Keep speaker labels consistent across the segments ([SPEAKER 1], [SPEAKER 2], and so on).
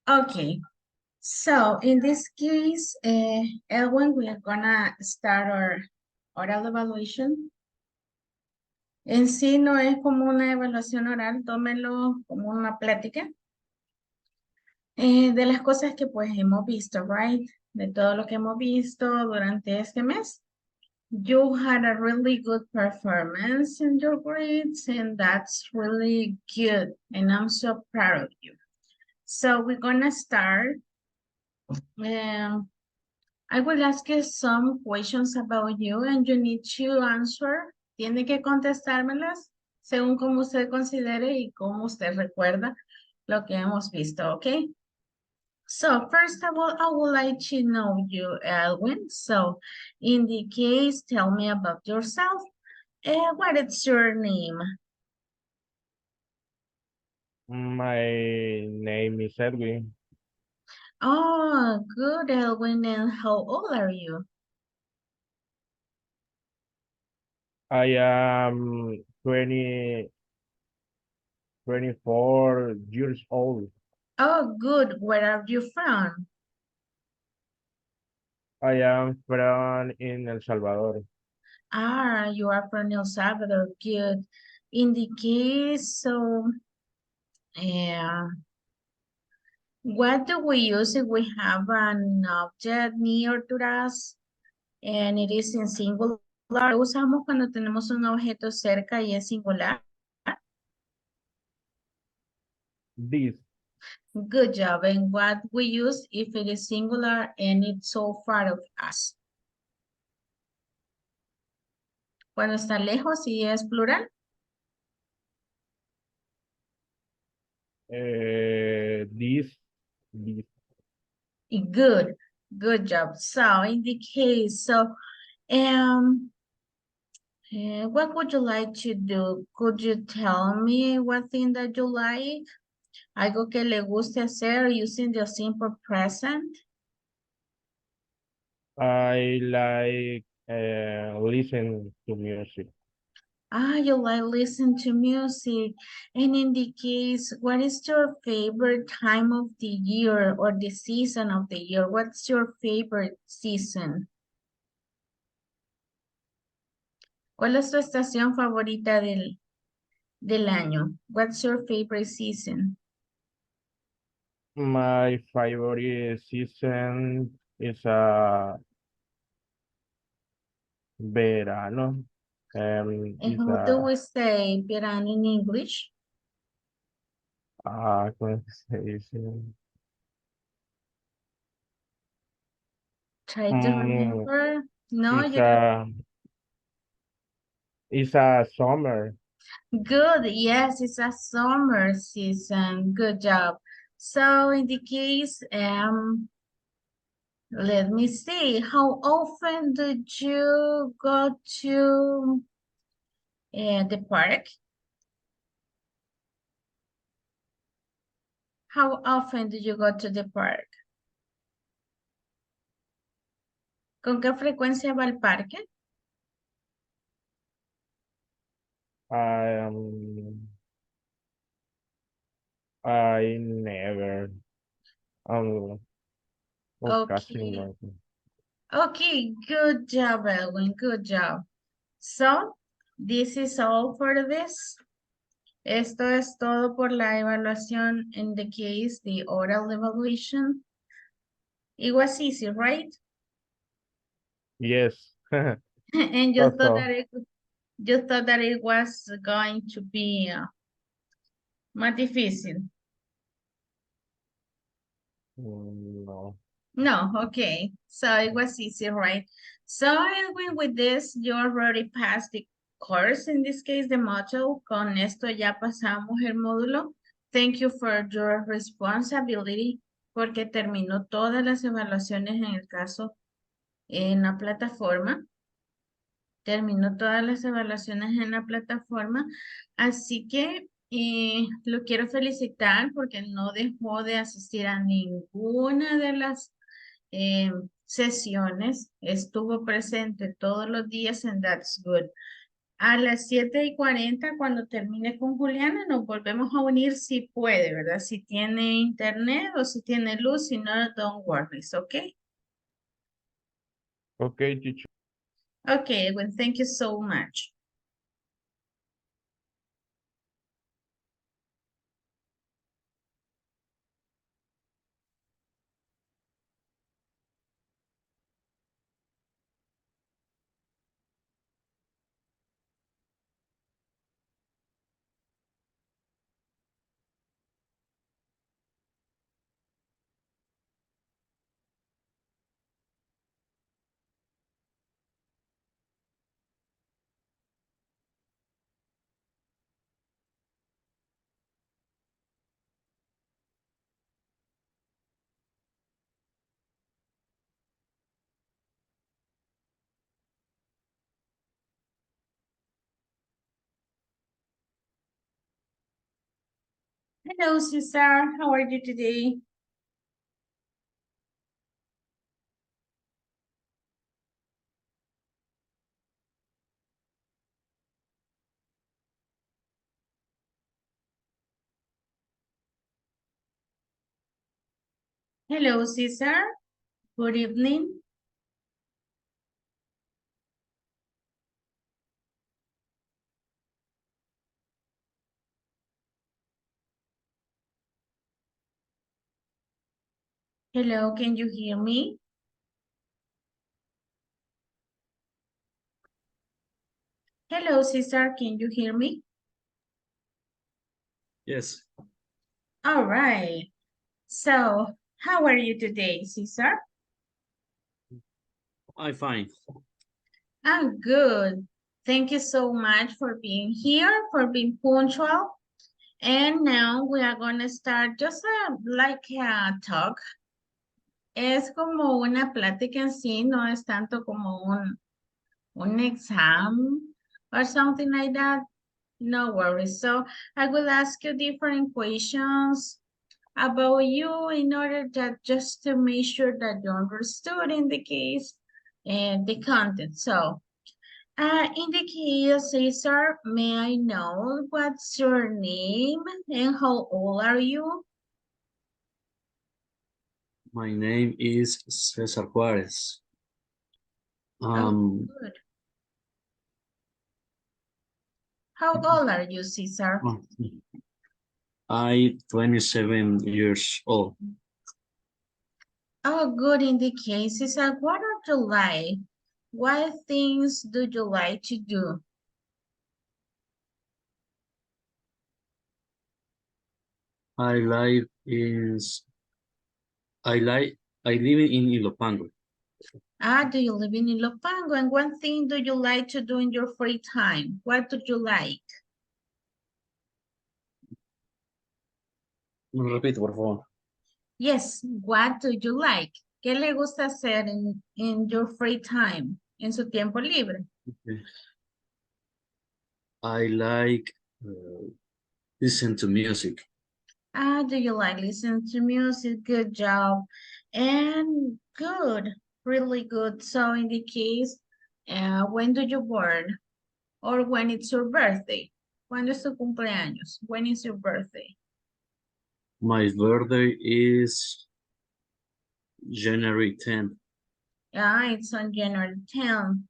[SPEAKER 1] Okay, so in this case, Elwin, we are gonna start our oral evaluation. En sí no es como una evaluación oral, tómenlo como una plática de las cosas que pues hemos visto, right? De todo lo que hemos visto durante este mes. You had a really good performance in your grades, and that's really good, and I'm so proud of you. So we're gonna start. Um, I will ask you some questions about you, and you need to answer. Tiene que contestármelas según como usted considere y como usted recuerda lo que hemos visto, ¿ok? So first of all, I would like to know you, Elwin. So in the case, tell me about yourself. What is your name?
[SPEAKER 2] My name is Edwin.
[SPEAKER 1] Oh, good, Elwin. And how old are you?
[SPEAKER 2] I am 24 years old.
[SPEAKER 1] Oh, good. Where are you from?
[SPEAKER 2] I am from in El Salvador.
[SPEAKER 1] Ah, you are from El Salvador. Good. In the case, so, what do we use if we have an object near to us and it is in singular? Usamos cuando tenemos un objeto cerca y es singular.
[SPEAKER 2] This,
[SPEAKER 1] Good job. And what we use if it is singular and it's so far of us. Cuando está lejos y es plural.
[SPEAKER 2] this,
[SPEAKER 1] Good. Good job. So in the case, so um, what would you like to do? Could you tell me what thing that you like? Algo que le guste hacer using the simple present.
[SPEAKER 2] I like listen to music.
[SPEAKER 1] Ah, you like listen to music. And in the case, what is your favorite time of the year or the season of the year? What's your favorite season? ¿Cuál es tu estación favorita del año? What's your favorite season?
[SPEAKER 2] My favorite season is verano.
[SPEAKER 1] And
[SPEAKER 2] Is
[SPEAKER 1] how do we say verano in English?
[SPEAKER 2] ¿cómo se dice?
[SPEAKER 1] Try to
[SPEAKER 2] Mm,
[SPEAKER 1] remember. No,
[SPEAKER 2] is
[SPEAKER 1] you don't.
[SPEAKER 2] a summer.
[SPEAKER 1] Good. Yes, it's a summer season. Good job. So in the case, let me see. How often did you go to the park? How often did you go to the park? ¿Con qué frecuencia va al parque?
[SPEAKER 2] Um, I never um casi
[SPEAKER 1] Okay.
[SPEAKER 2] no.
[SPEAKER 1] Okay, good job, Edwin. Good job. So, this is all for this. Esto es todo por la evaluación in the case, the oral evaluation. It was easy, right?
[SPEAKER 2] Yes.
[SPEAKER 1] And
[SPEAKER 2] Also,
[SPEAKER 1] you thought that it was going to be más difícil.
[SPEAKER 2] no.
[SPEAKER 1] No, okay. So it was easy, right? So Edwin, with this, you already passed the course, in this case, the module. Con esto ya pasamos el módulo. Thank you for your responsibility, porque terminó todas las evaluaciones en el caso en la plataforma. Terminó todas las evaluaciones en la plataforma. Así que lo quiero felicitar porque no dejó de asistir a ninguna de las sesiones, estuvo presente todos los días and that's good. A las 7:40, cuando termine con Juliana, nos volvemos a unir si puede, ¿verdad? Si tiene internet o si tiene luz, si no, don't worry, ¿ok?
[SPEAKER 2] Okay, teacher.
[SPEAKER 1] Okay, well, thank you so much. Hello, Cesar. How are you today? Hello, Cesar. Good evening. Hello, can you hear me? Hello, Cesar. Can you hear me?
[SPEAKER 3] Yes,
[SPEAKER 1] All right. So, how are you today, Cesar?
[SPEAKER 3] I'm fine.
[SPEAKER 1] I'm good. Thank you so much for being here, for being punctual. And now we are going to start just like a talk. Es como una plática en sí, no es tanto como un exam or something like that. No worries. So I will ask you different questions about you in order that just to make sure that you understood in the case and the content. So in the case, Cesar, may I know what's your name and how old are you?
[SPEAKER 3] My name is Cesar Juarez.
[SPEAKER 1] Oh, good. How old are you, Cesar?
[SPEAKER 3] I 27 years old.
[SPEAKER 1] Oh, good in the case, Cesar. What are you like? What things do you like to do?
[SPEAKER 3] I live in I live in Ilopango.
[SPEAKER 1] Do you live in Ilopango? And one thing do you like to do in your free time? What do you like?
[SPEAKER 3] Me repito, por favor.
[SPEAKER 1] Yes, what do you like? ¿Qué le gusta hacer in your free time? En su tiempo libre.
[SPEAKER 3] Okay. I like listen to music.
[SPEAKER 1] Do you like listen to music? Good job. And good, really good. So in the case, when do you born? Or when it's your birthday? ¿Cuándo es tu cumpleaños? When is your birthday?
[SPEAKER 3] My birthday is January 10th.
[SPEAKER 1] Yeah, it's on January 10th.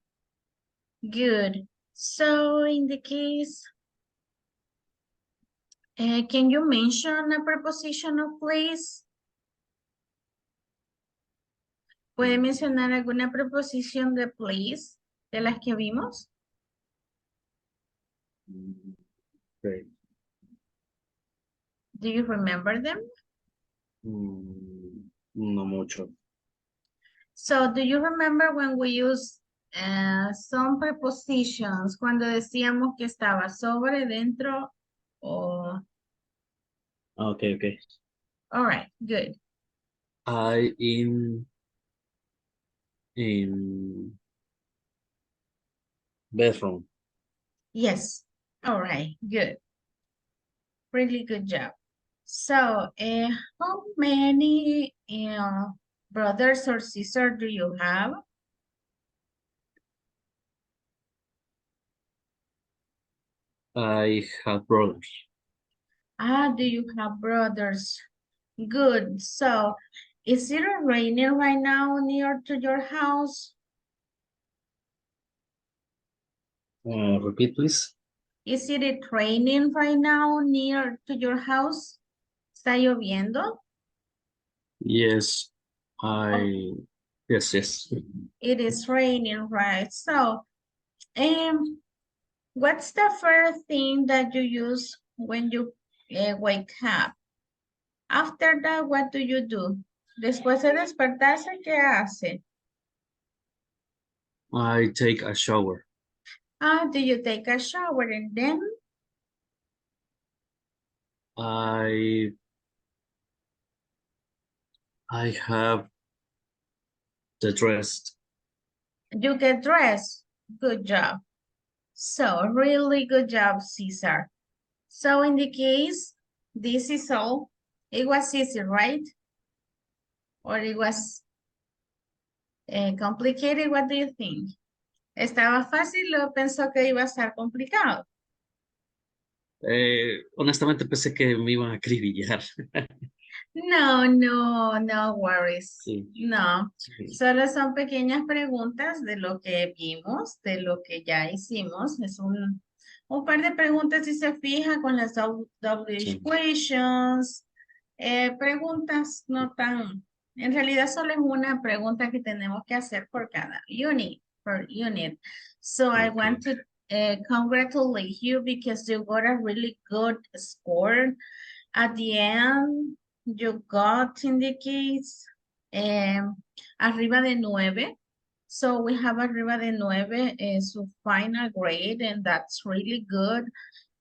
[SPEAKER 1] Good. So in the case, can you mention a preposition of place? ¿Puede mencionar alguna preposición de place de las que vimos?
[SPEAKER 3] Okay.
[SPEAKER 1] Do you remember them?
[SPEAKER 3] No mucho.
[SPEAKER 1] So do you remember when we use some prepositions cuando decíamos que estaba sobre, dentro, o...
[SPEAKER 3] Okay, okay.
[SPEAKER 1] All right, good.
[SPEAKER 3] I in bedroom.
[SPEAKER 1] Yes. All right, good. Really good job. So, how many brothers or sisters do you have?
[SPEAKER 3] I have brothers.
[SPEAKER 1] Ah, do you have brothers? Good. So, is it raining right now near to your house?
[SPEAKER 3] Repeat, please.
[SPEAKER 1] Is it raining right now near to your house? ¿Está lloviendo?
[SPEAKER 3] Yes,
[SPEAKER 1] Oh,
[SPEAKER 3] yes, yes.
[SPEAKER 1] it is raining, right? So, what's the first thing that you use when you wake up? After that, what do you do? Después de despertarse, ¿qué hace?
[SPEAKER 3] I take a shower.
[SPEAKER 1] Ah, do you take a shower and then
[SPEAKER 3] I have the dress.
[SPEAKER 1] you get dressed? Good job. So, really good job, Cesar. So, in the case, this is all. It was easy, right? Or it was complicated? What do you think? ¿Estaba fácil o pensó que iba a estar complicado?
[SPEAKER 3] Honestamente pensé que me iban a acribillar.
[SPEAKER 1] No, no, no worries.
[SPEAKER 3] Sí,
[SPEAKER 1] No,
[SPEAKER 3] sí,
[SPEAKER 1] solo son pequeñas preguntas de lo que vimos, de lo que ya hicimos. Es un par de preguntas si se fija con las double
[SPEAKER 3] sí.
[SPEAKER 1] questions. Preguntas no tan, en realidad solo es una pregunta que tenemos que hacer por cada unit, per unit. So I
[SPEAKER 3] Ok.
[SPEAKER 1] want to congratulate you because you got a really good score. At the end, you got in the case arriba de 9. So we have arriba de 9 is a final grade, and that's really good.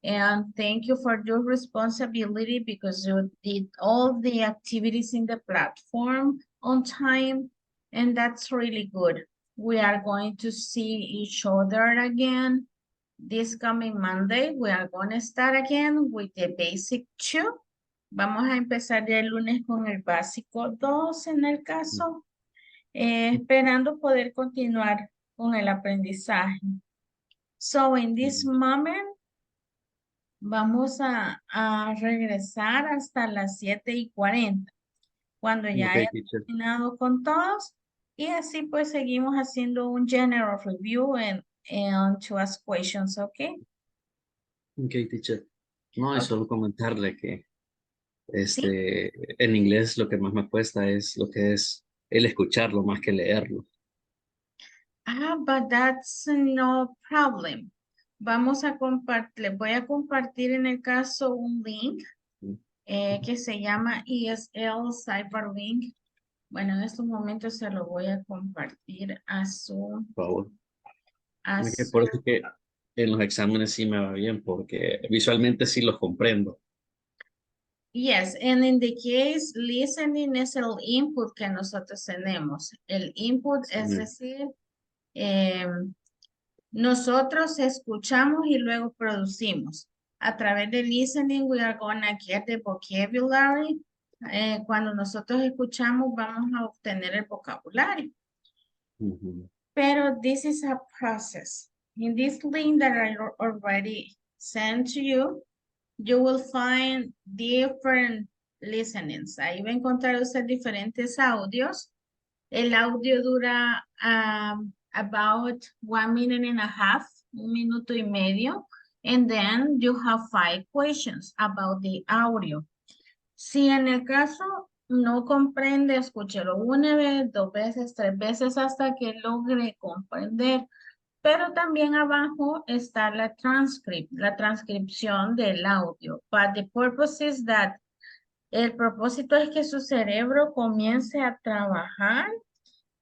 [SPEAKER 1] And thank you for your responsibility because you did all the activities in the platform on time, and that's really good. We are going to see each other again this coming Monday. We are going to start again with the basic 2. Vamos a empezar ya el lunes con el básico 2 en el caso, esperando poder continuar con el aprendizaje. So, in this moment, vamos a regresar hasta las 7:40, cuando ya
[SPEAKER 3] Ok,
[SPEAKER 1] haya
[SPEAKER 3] teacher.
[SPEAKER 1] terminado con todos, y así pues seguimos haciendo un general review and to ask questions, ¿ok?
[SPEAKER 3] Ok, teacher. No, es
[SPEAKER 1] Ok,
[SPEAKER 3] solo comentarle que
[SPEAKER 1] ¿sí?
[SPEAKER 3] en inglés lo que más me cuesta es lo que es el escucharlo más que leerlo.
[SPEAKER 1] Ah, but that's no problem. Vamos a compartir, les voy a compartir en el caso un link que se llama ESL Cyberlink. Bueno, en estos momentos se lo voy a compartir a su,
[SPEAKER 3] Por favor.
[SPEAKER 1] a
[SPEAKER 3] Es que
[SPEAKER 1] su-
[SPEAKER 3] por eso es que en los exámenes sí me va bien, porque visualmente sí los comprendo.
[SPEAKER 1] Yes, and in the case, listening es el input que nosotros tenemos. El input es
[SPEAKER 3] Sí.
[SPEAKER 1] decir, nosotros escuchamos y luego producimos. A través de listening, we are going to get the vocabulary. Cuando nosotros escuchamos, vamos a obtener el vocabulario.
[SPEAKER 3] Ujú.
[SPEAKER 1] Pero this is a process. In this link that I already sent to you, you will find different listenings. Ahí va a encontrar usted diferentes audios. El audio dura about 1.5 minutes, 1.5 minutes. And then you have 5 questions about the audio. Si en el caso no comprende, escúchelo una vez, 2 veces, 3 veces hasta que logre comprender. Pero también abajo está la transcripción del audio. But the purpose is that el propósito es que su cerebro comience a trabajar,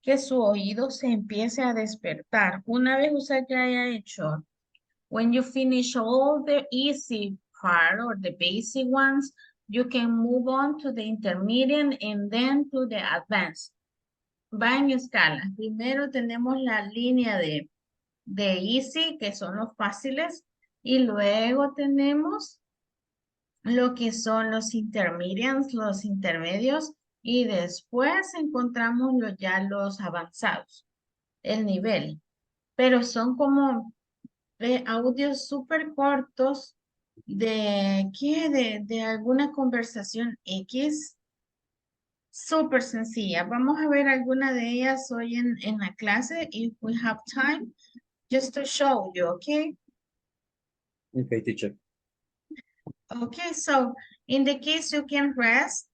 [SPEAKER 1] que su oído se empiece a despertar. Una vez usted ya haya hecho, when you finish all the easy part or the basic ones, you can move on to the intermediate and then to the advanced. Va en escala. Primero tenemos la línea de easy, que son los fáciles, y luego tenemos lo que son los intermedios, los intermedios, y después encontramos ya los avanzados, el nivel. Pero son como audios súper cortos de, ¿qué? De alguna conversación X. Súper sencilla. Vamos a ver alguna de ellas hoy en la clase, if we have time, just to show you, okay?
[SPEAKER 3] Okay, teacher.
[SPEAKER 1] Okay, so in the case you can rest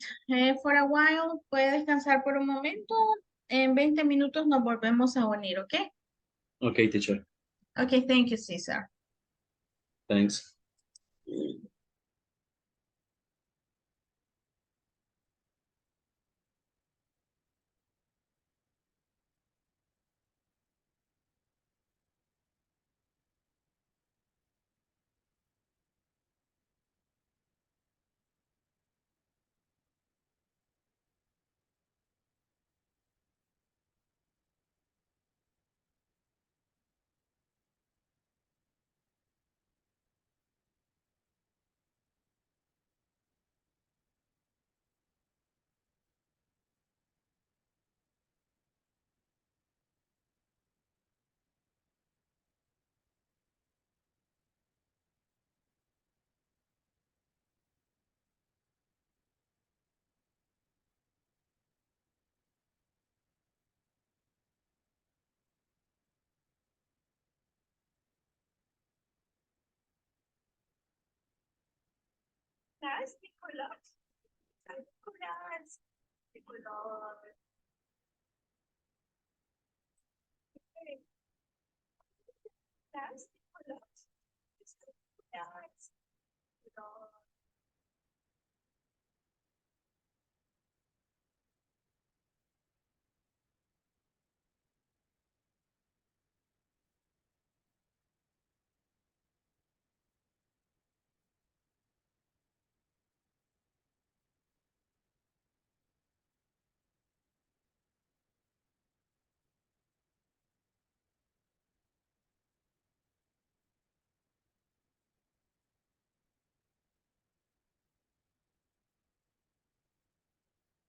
[SPEAKER 1] for a while, puede descansar por un momento. En 20 minutos nos volvemos a unir, okay?
[SPEAKER 3] Okay, teacher.
[SPEAKER 1] Okay, thank you, Cesar.
[SPEAKER 3] Thanks.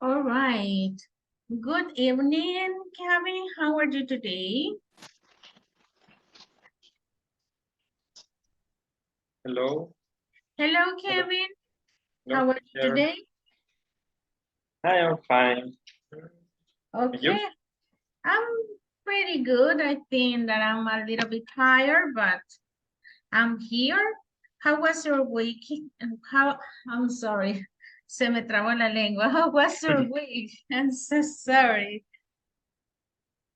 [SPEAKER 1] All right. Good evening, Kevin. How are you today?
[SPEAKER 4] Hello.
[SPEAKER 1] Hello, Kevin.
[SPEAKER 4] Hello,
[SPEAKER 1] How are you
[SPEAKER 4] teacher.
[SPEAKER 1] today?
[SPEAKER 4] I am fine.
[SPEAKER 1] Okay. I'm pretty good. I think that I'm a little bit tired, but I'm here. How was your week? I'm sorry. Se me trabó la lengua. How was your week? I'm so sorry.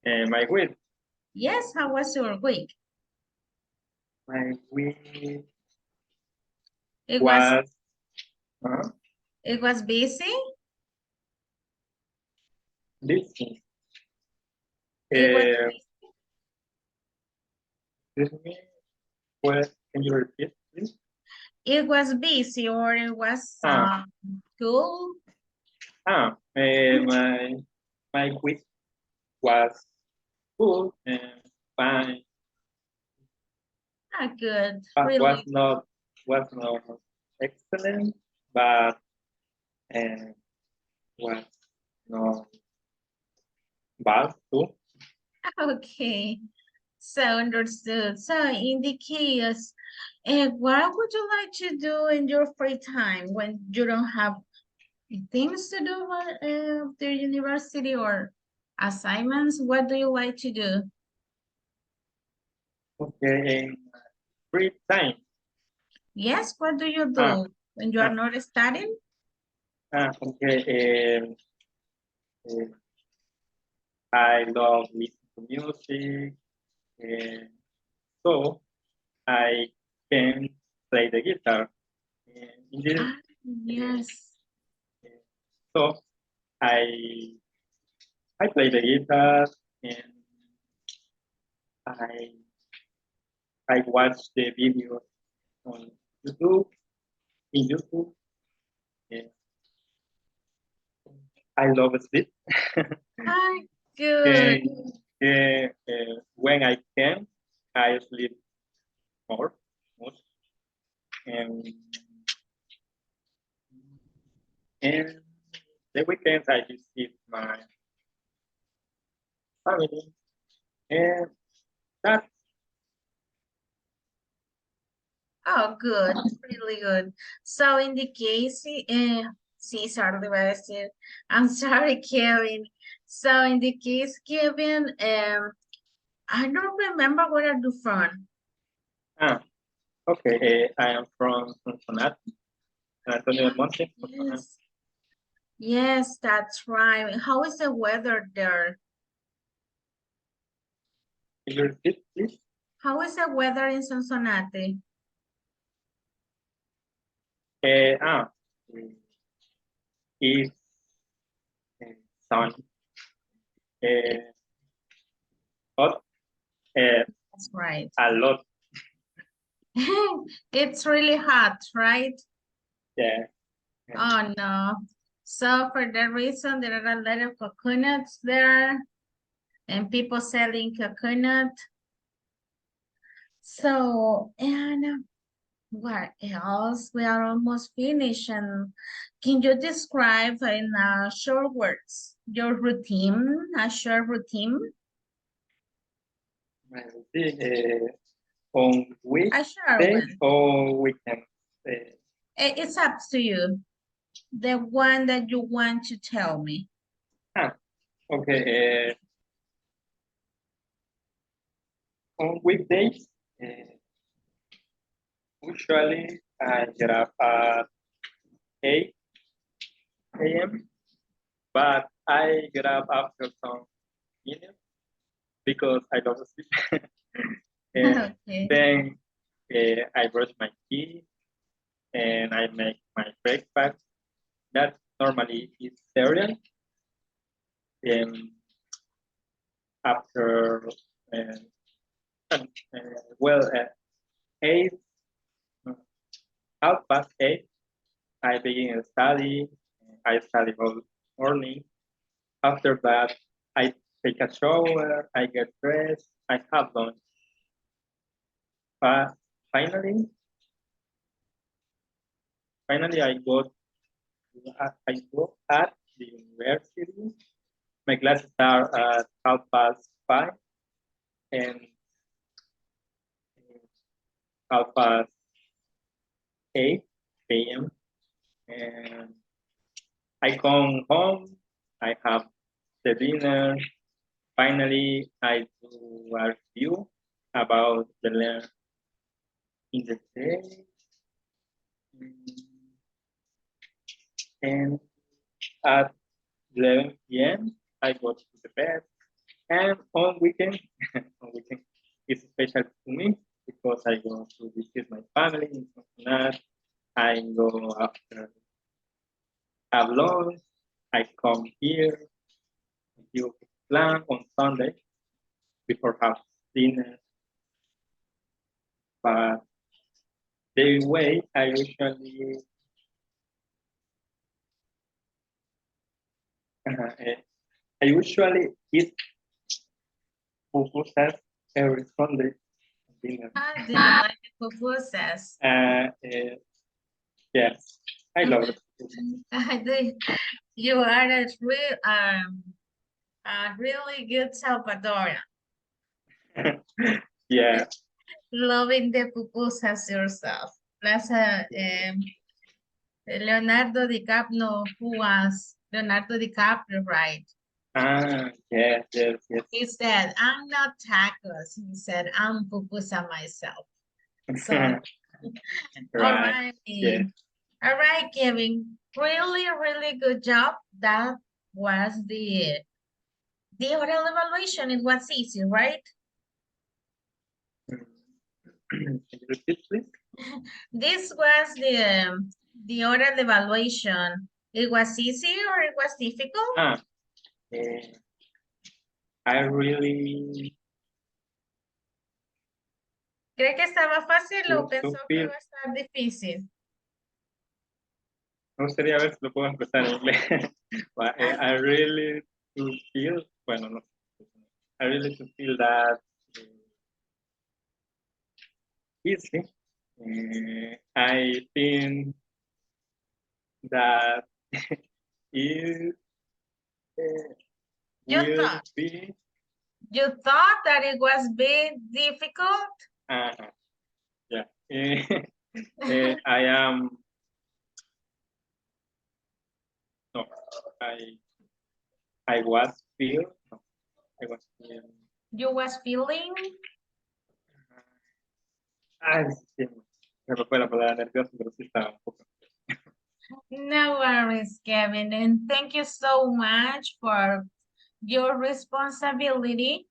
[SPEAKER 4] My week.
[SPEAKER 1] Yes, how was your week?
[SPEAKER 4] My week
[SPEAKER 1] It was
[SPEAKER 4] uh,
[SPEAKER 1] it was busy.
[SPEAKER 4] busy.
[SPEAKER 1] It was
[SPEAKER 4] Excuse me. What? Can you repeat, please?
[SPEAKER 1] it was busy or it was
[SPEAKER 4] Ah.
[SPEAKER 1] cool.
[SPEAKER 4] My week was good and fine.
[SPEAKER 1] Good.
[SPEAKER 4] But
[SPEAKER 1] Really.
[SPEAKER 4] was not excellent, but was not bad too.
[SPEAKER 1] Okay. So understood. So in the case, what would you like to do in your free time when you don't have things to do at the university or assignments? What do you like to do?
[SPEAKER 4] Okay, in free time.
[SPEAKER 1] Yes, what do you do when you are not studying?
[SPEAKER 4] Okay. I love listening to music, and so I can play the guitar. In this,
[SPEAKER 1] Yes.
[SPEAKER 4] so I play the guitar and I I watch the videos on YouTube. In YouTube, and I love sleep.
[SPEAKER 1] Good.
[SPEAKER 4] When I can, I sleep more, and and the weekends I visit my family, and that
[SPEAKER 1] Oh, good, really good. So in the case, Cesar, le voy a decir, I'm sorry, Kevin. So in the case, Kevin, I don't remember where are you from.
[SPEAKER 4] Ah, okay. I am from Cincinnati, San Antonio del Monte.
[SPEAKER 1] Yes. Yes, that's right. How is the weather there?
[SPEAKER 4] Can you repeat, please?
[SPEAKER 1] How is the weather in Cincinnati?
[SPEAKER 4] Ah, it's sunny, hot,
[SPEAKER 1] That's right.
[SPEAKER 4] a lot.
[SPEAKER 1] It's really hot, right?
[SPEAKER 4] Yeah.
[SPEAKER 1] Oh no. So for that reason, there are a lot of coconuts there and people selling coconut. So, and what else? We are almost finished. And can you describe in short words your routine, a short routine?
[SPEAKER 4] On
[SPEAKER 1] A short
[SPEAKER 4] weekdays
[SPEAKER 1] one.
[SPEAKER 4] or weekends?
[SPEAKER 1] It's up to you. The one that you want to tell me.
[SPEAKER 4] Okay. On weekdays, usually I get up at 8 a.m., but I get up after some minutes because I love to sleep. And
[SPEAKER 1] Okay.
[SPEAKER 4] then I brush my teeth and I make my breakfast. That normally is cereal. And after, well, 8, half past 8, I begin to study. I study all morning. After that, I take a shower, I get dressed, I have lunch. But finally, I go at the university. My classes are at 5:30 and 8 a.m. And I come home, I have the dinner. Finally, I do a review about the learn in the day. And at 11 p.m., I go to the bed. And on weekend, on weekend, it's special to me because I go to visit my family in Cincinnati. I go after have lunch. I come here, you plan on Sunday before have dinner. But the way I usually eat pupusas every Sunday dinner.
[SPEAKER 1] Do you like the pupusas?
[SPEAKER 4] Yes, I love it.
[SPEAKER 1] I do. You are a really good Salvadorian,
[SPEAKER 4] Yeah.
[SPEAKER 1] loving the pupusas yourself. Plus, Leonardo DiCaprio, no, who was Leonardo DiCaprio, right?
[SPEAKER 4] Yes, yes, yes.
[SPEAKER 1] He said, I'm not tacos. He said, I'm pupusa myself. So, all
[SPEAKER 4] Right.
[SPEAKER 1] right.
[SPEAKER 4] Yeah.
[SPEAKER 1] All right, Kevin. Really, really good job. That was the oral evaluation. It was easy, right?
[SPEAKER 4] Can you repeat, please?
[SPEAKER 1] This was the oral evaluation. It was easy or it was difficult?
[SPEAKER 4] I really
[SPEAKER 1] ¿Cree que estaba fácil o
[SPEAKER 4] to
[SPEAKER 1] pensó que
[SPEAKER 4] feel.
[SPEAKER 1] iba a estar difícil?
[SPEAKER 4] Me gustaría ver si lo puedo empezar en inglés. But, I really to feel. Bueno, no. I really to feel that easy. I think that it
[SPEAKER 1] You
[SPEAKER 4] will
[SPEAKER 1] thought?
[SPEAKER 4] be.
[SPEAKER 1] You thought that it was big difficult?
[SPEAKER 4] Yeah. I am, no, I was feel, no, I was feeling,
[SPEAKER 1] You was feeling?
[SPEAKER 4] ay, sí, se me fue la palabra nervioso, pero sí estaba un poco.
[SPEAKER 1] No worries, Kevin, and thank you so much for your responsibility.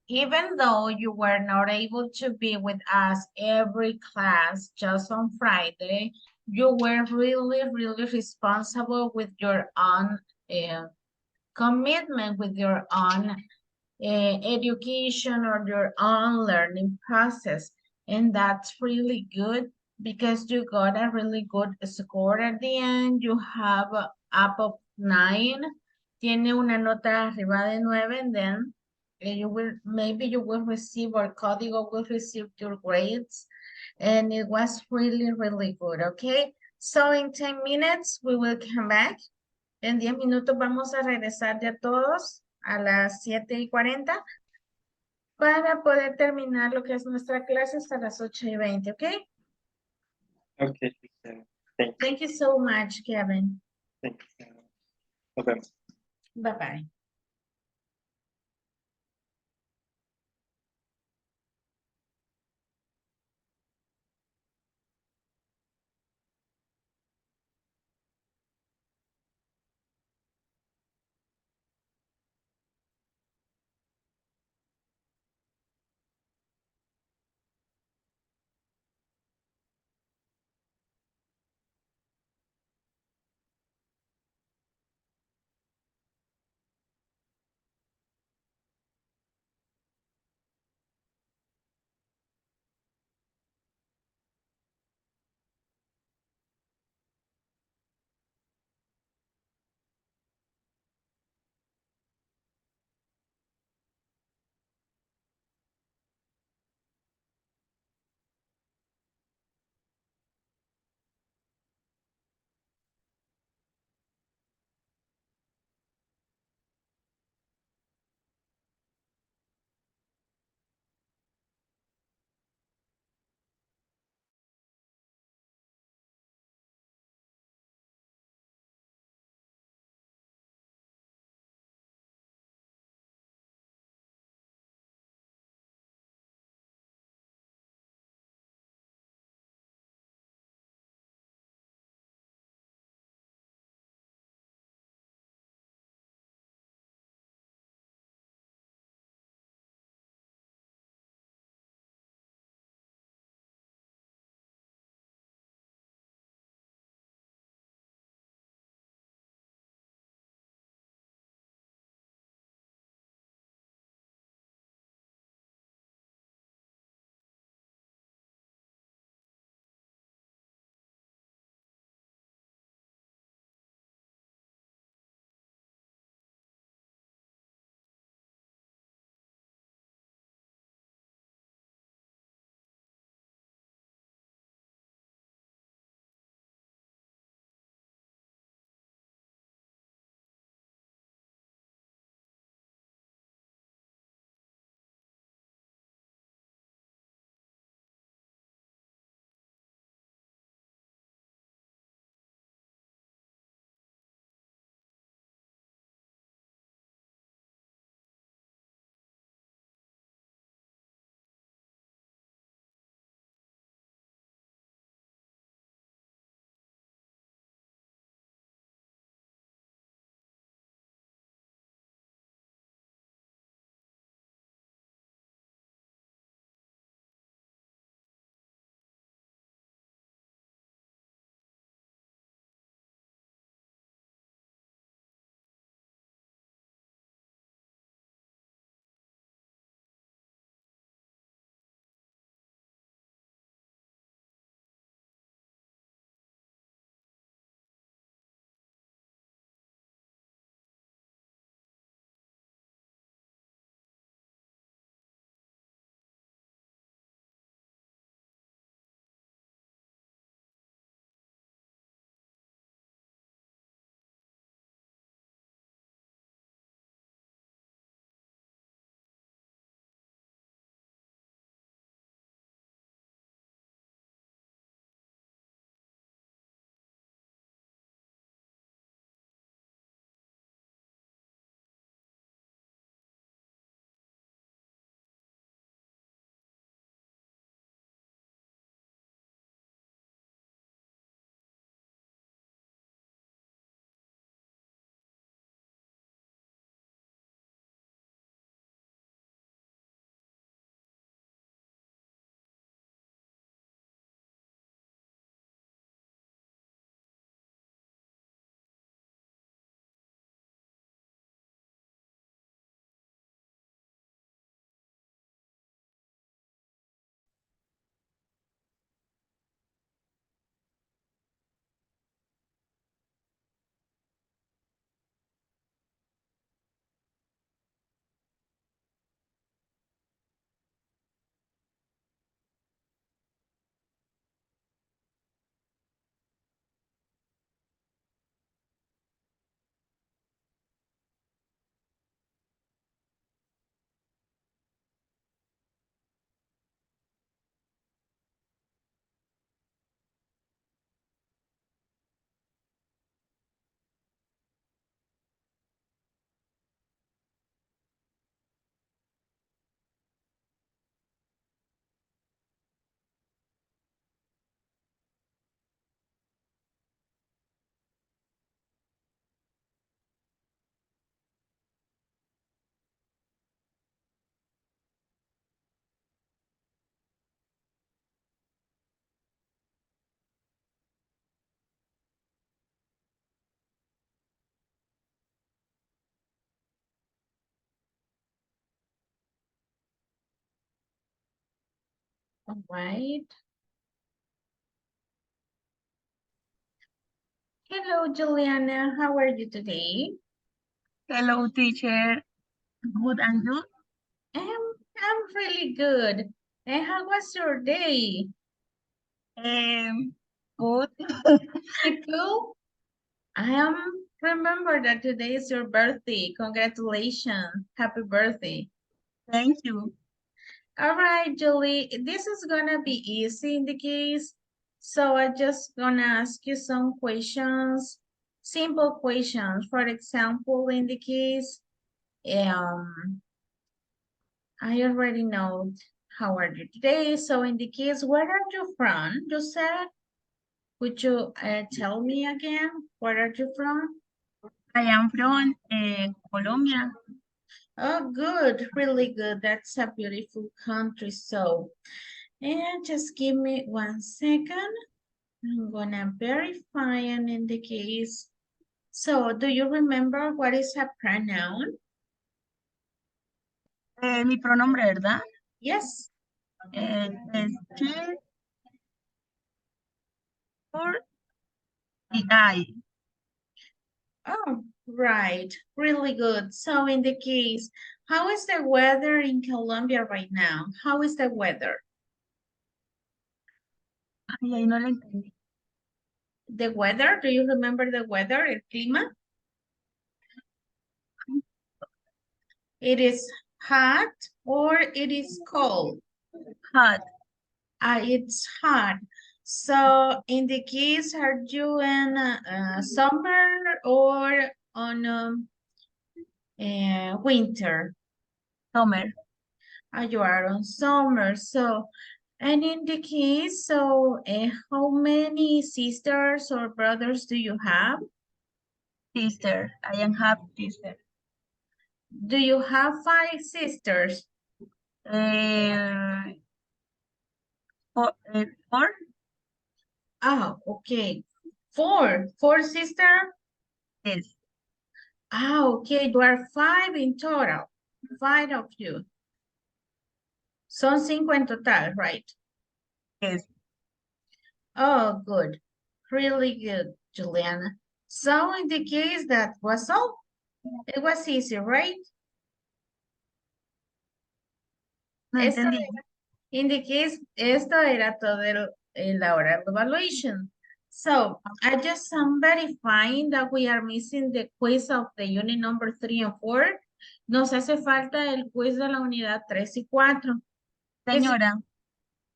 [SPEAKER 1] Even though you were not able to be with us every class just on Friday, you were really, really responsible with your own commitment, with your own education or your own learning process. And that's really good because you got a really good score at the end. You have up of 9. Tiene una nota arriba de 9, and then you will, maybe you will receive, or Código will receive your grades. And it was really, really good, okay? So in 10 minutes, we will come back. En 10 minutos vamos a regresar ya todos a las 7:40 para poder terminar lo que es nuestra clase hasta las 8:20, ¿ok?
[SPEAKER 4] Okay, teacher. Thank you.
[SPEAKER 1] Thank you so much, Kevin.
[SPEAKER 4] Thank you. Nos vemos.
[SPEAKER 1] Bye-bye. All right. Hello, Juliana. How are you today?
[SPEAKER 5] Hello, teacher. Good, and you?
[SPEAKER 1] I'm really good. And how was your day?
[SPEAKER 5] Good.
[SPEAKER 1] Cool. I remember that today is your birthday. Congratulations. Happy birthday.
[SPEAKER 5] Thank you.
[SPEAKER 1] All right, Julie, this is gonna be easy in the case. So I just gonna ask you some questions, simple questions. For example, in the case, I already know how are you today. So in the case, where are you from? You said, would you tell me again, where are you from?
[SPEAKER 5] I am from Colombia.
[SPEAKER 1] Oh, good, really good. That's a beautiful country. So, and just give me 1 second. I'm gonna verify and in the case. So, do you remember what is a pronoun?
[SPEAKER 5] Mi pronombre, ¿verdad?
[SPEAKER 1] Yes.
[SPEAKER 5] Es she, her, y I.
[SPEAKER 1] Oh, right. Really good. So, in the case, how is the weather in Colombia right now? How is the weather?
[SPEAKER 5] Ay, ahí no la entendí.
[SPEAKER 1] The weather, do you remember the weather, el clima? It is hot or it is cold?
[SPEAKER 5] Hot.
[SPEAKER 1] It's hot. So in the case, are you in summer or on winter?
[SPEAKER 5] Summer.
[SPEAKER 1] You are on summer. So, and in the case, so how many sisters or brothers do you have?
[SPEAKER 5] Sister. I am half sister.
[SPEAKER 1] Do you have 5 sisters?
[SPEAKER 5] Four?
[SPEAKER 1] Oh, okay. 4. 4 sister?
[SPEAKER 5] Yes.
[SPEAKER 1] Ah, okay. You are 5 in total. 5 of you. Son 5 en total, right?
[SPEAKER 5] Yes.
[SPEAKER 1] Oh, good. Really good, Juliana. So in the case that was all, it was easy, right?
[SPEAKER 5] No
[SPEAKER 1] Esto,
[SPEAKER 5] entendí.
[SPEAKER 1] in the case, esto era todo la oral evaluation. So I just am verifying that we are missing the quiz of the unit number 3 and 4. Nos hace falta el quiz de la unidad 3 y 4. Que si
[SPEAKER 5] Señora,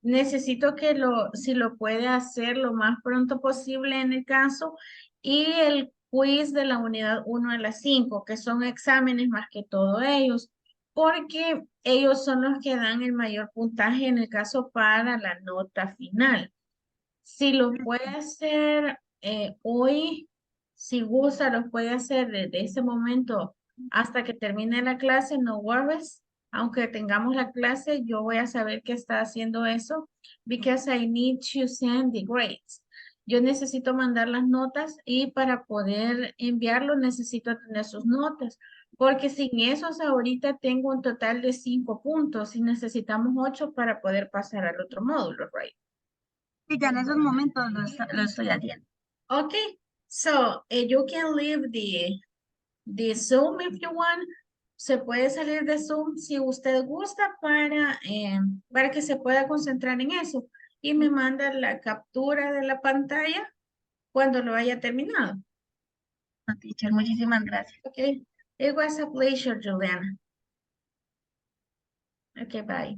[SPEAKER 1] necesito que si lo puede hacer lo más pronto posible en el caso, y el quiz de la unidad 1 a la 5, que son exámenes más que todo ellos, porque ellos son los que dan el mayor puntaje en el caso para la nota final. Si lo puede hacer hoy, si gusta, lo puede hacer desde ese momento hasta que termine la clase, no worries. Aunque tengamos la clase, yo voy a saber que está haciendo eso because I need to send the grades. Yo necesito mandar las notas y para poder enviarlo necesito tener sus notas. Porque sin esos ahorita tengo un total de 5 puntos y necesitamos 8 para poder pasar al otro módulo, right?
[SPEAKER 5] sí, ya en esos momentos lo estoy haciendo.
[SPEAKER 1] Okay, so you can leave the Zoom if you want. Se puede salir de Zoom si usted gusta para que se pueda concentrar en eso. Y me manda la captura de la pantalla cuando lo haya terminado.
[SPEAKER 5] No, teacher, muchísimas gracias.
[SPEAKER 1] Okay, it was a pleasure, Juliana. Okay, bye.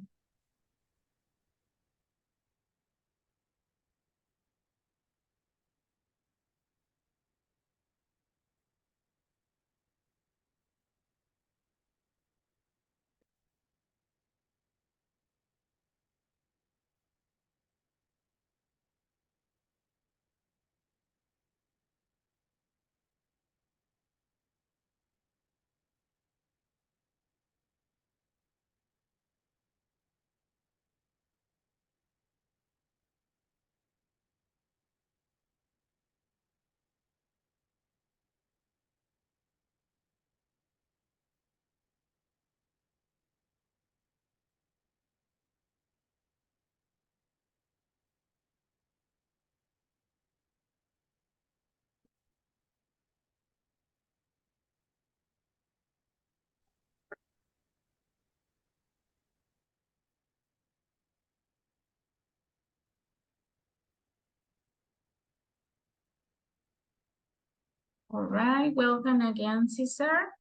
[SPEAKER 1] All right, welcome again, Cesar.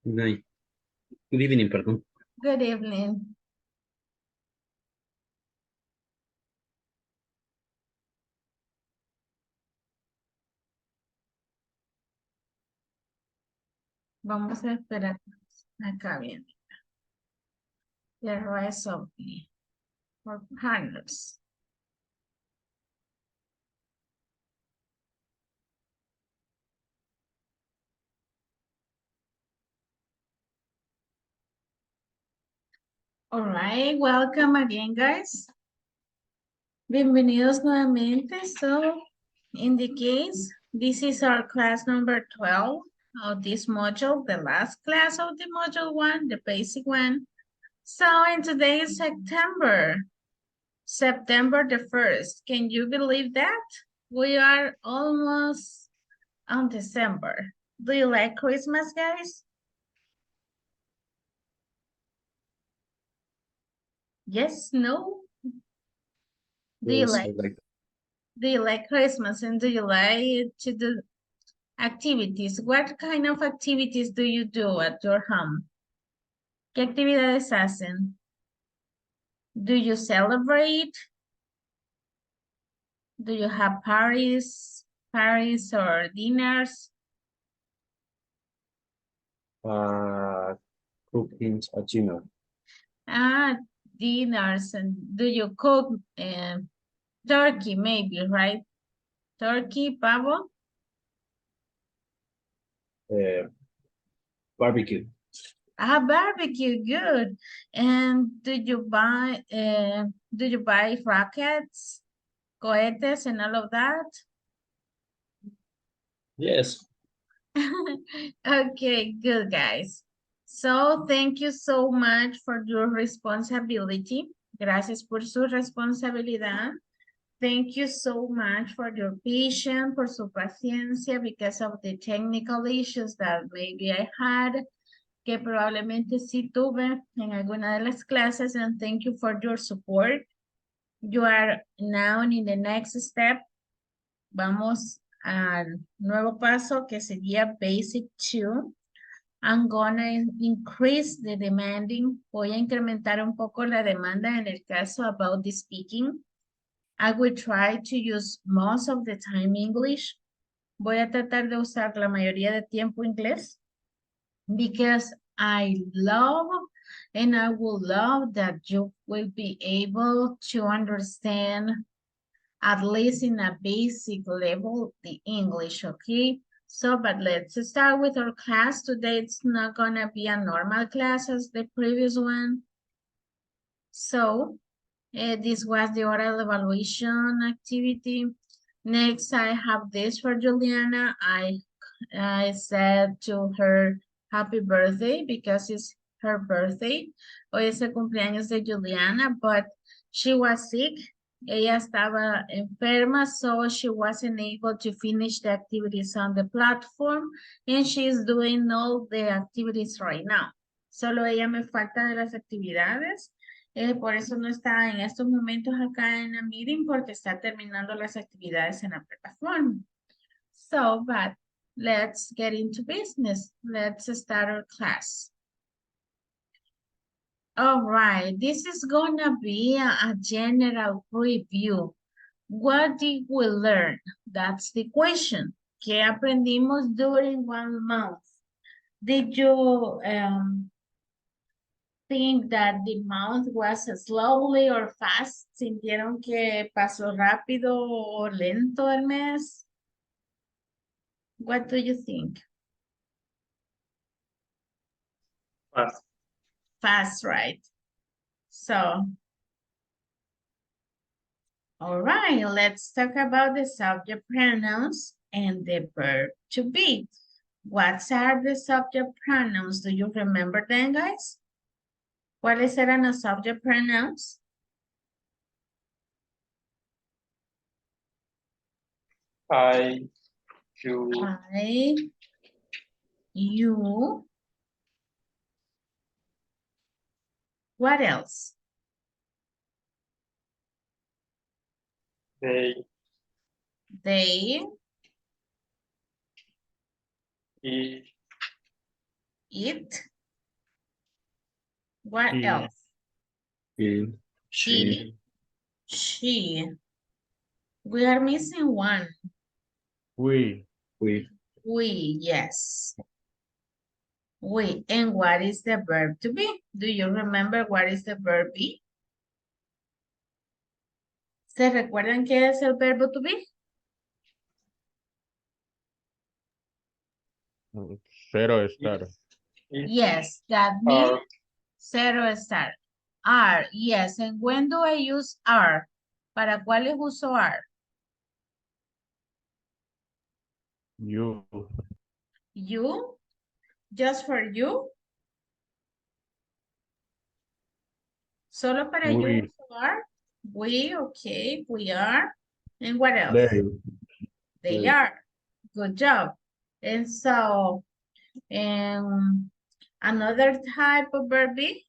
[SPEAKER 3] No. Good evening, perdón.
[SPEAKER 1] Good evening. Vamos a esperar acá bien. The rest of the partners. All right, welcome again, guys. Bienvenidos nuevamente. So, in the case, this is our class number 12 of this module, the last class of the module 1, the basic one. So, and today is September the 1st. Can you believe that? We are almost on December. Do you like Christmas, guys? Yes, no? Do you
[SPEAKER 3] Yes, I
[SPEAKER 1] like
[SPEAKER 3] like
[SPEAKER 1] Do you like Christmas and do you like to do activities? What kind of activities do you do at your home? ¿Qué actividades hacen? Do you celebrate? Do you have parties or dinners?
[SPEAKER 3] cooking at dinner.
[SPEAKER 1] Ah, dinners. And do you cook turkey maybe, right? Turkey, pavo?
[SPEAKER 3] Barbecue.
[SPEAKER 1] Ah, barbecue, good. And do you buy rockets, cohetes, and all of that?
[SPEAKER 3] Yes.
[SPEAKER 1] Okay, good, guys. So, thank you so much for your responsibility. Gracias por su responsabilidad. Thank you so much for your patience, por su paciencia, because of the technical issues that maybe I had, que probablemente sí tuve en alguna de las clases, and thank you for your support. You are now in the next step. Vamos al nuevo paso que sería Basic 2. I'm gonna increase the demanding. Voy a incrementar un poco la demanda en el caso about the speaking. I will try to use most of the time English. Voy a tratar de usar la mayoría de tiempo inglés because I love and I will love that you will be able to understand at least in a basic level the English, okay? So, but let's start with our class. Today it's not gonna be a normal class as the previous one. So, this was the oral evaluation activity. Next, I have this for Juliana. I said to her, happy birthday, because it's her birthday. Hoy es el cumpleaños de Juliana, but she was sick. Ella estaba enferma, so she wasn't able to finish the activities on the platform, and she's doing all the activities right now. Solo ella me falta de las actividades. Por eso no está en estos momentos acá en la meeting, porque está terminando las actividades en la plataforma. So, but let's get into business. Let's start our class. All right, this is gonna be a general review. What did we learn? That's the question. ¿Qué aprendimos during 1 month? Did you think that the month was slowly or fast? ¿Sintieron que pasó rápido o lento el mes? What do you think?
[SPEAKER 4] Fast.
[SPEAKER 1] Fast, right? So, all right, let's talk about the subject pronouns and the verb to be. What are the subject pronouns? Do you remember them, guys? ¿Cuáles eran los subject pronouns?
[SPEAKER 4] I, you,
[SPEAKER 1] I, you, What else?
[SPEAKER 4] They
[SPEAKER 1] They
[SPEAKER 4] eat.
[SPEAKER 1] eat. What
[SPEAKER 2] He-
[SPEAKER 1] else?
[SPEAKER 3] He,
[SPEAKER 1] She. She. We are missing one.
[SPEAKER 2] we,
[SPEAKER 3] we,
[SPEAKER 1] We, yes. We. And what is the verb to be? Do you remember what is the verb be? ¿Se recuerdan qué es el verbo to be?
[SPEAKER 2] zero star.
[SPEAKER 4] Eat.
[SPEAKER 1] Yes, that
[SPEAKER 4] Are.
[SPEAKER 1] means zero star. Are, yes. And when do I use are? ¿Para cuáles uso are?
[SPEAKER 2] You,
[SPEAKER 1] You? Just for you? Solo para you
[SPEAKER 2] we,
[SPEAKER 1] uso are? We, okay, we are. And what else? They
[SPEAKER 3] They.
[SPEAKER 1] are. Good job. And so, another type of verb be?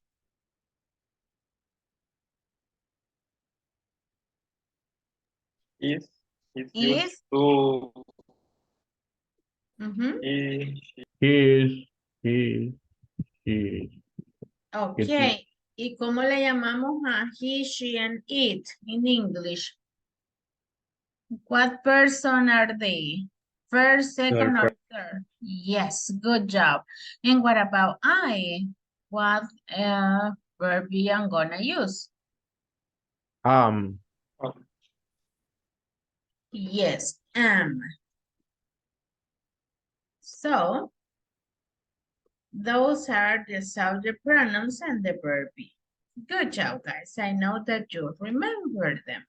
[SPEAKER 4] Is
[SPEAKER 1] Is.
[SPEAKER 4] used to
[SPEAKER 1] Mhm.
[SPEAKER 2] he is.
[SPEAKER 1] Okay. ¿Y cómo le llamamos a he, she, and it in English? What person are they? First, second, or third? Yes, good job. And what about I? What verb I'm gonna use? Yes, am. So, those are the subject pronouns and the verb be. Good job, guys. I know that you remember them.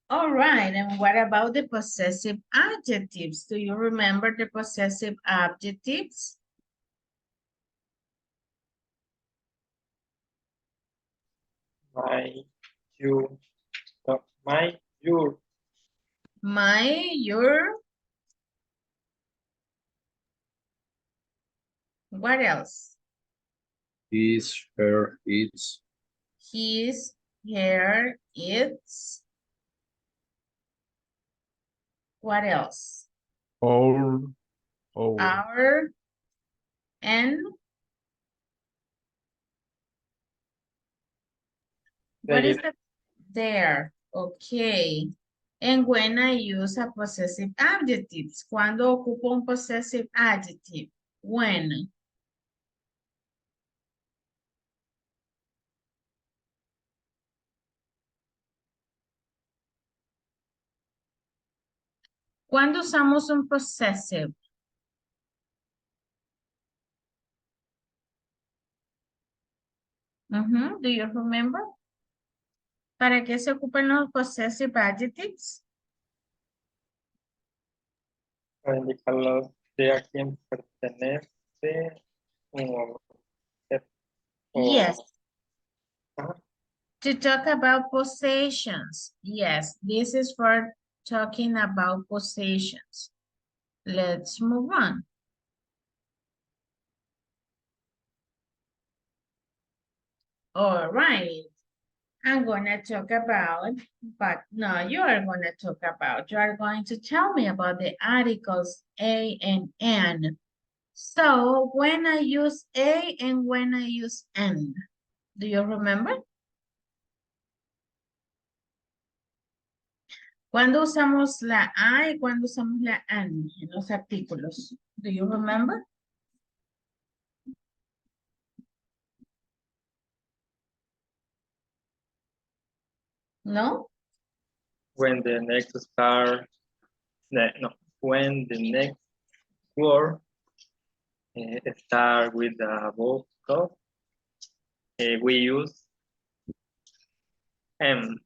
[SPEAKER 1] All right, and what about the possessive adjectives? Do you remember the possessive adjectives?
[SPEAKER 4] my, you, my, your,
[SPEAKER 1] My, your. What else?
[SPEAKER 3] his, her, its,
[SPEAKER 1] His, her, its. What else?
[SPEAKER 2] Our,
[SPEAKER 1] Our, and. What is the there? Okay. And when I use a possessive adjectives, ¿cuándo ocupo un possessive adjective? When? ¿Cuándo usamos un possessive? Do you remember? ¿Para qué se ocupan los possessive adjectives?
[SPEAKER 4] para indicarlos de a quién pertenece o
[SPEAKER 1] Yes.
[SPEAKER 4] Ajá.
[SPEAKER 1] To talk about possessions. Yes, this is for talking about possessions. Let's move on. All right. I'm gonna talk about, but no, you are gonna talk about, you are going to tell me about the articles A and N. So when I use A and when I use N, do you remember? ¿Cuándo usamos la A y cuándo usamos la N en los artículos? Do you remember? No?
[SPEAKER 4] When the next star, no, when the next word start with the vocal, we use M.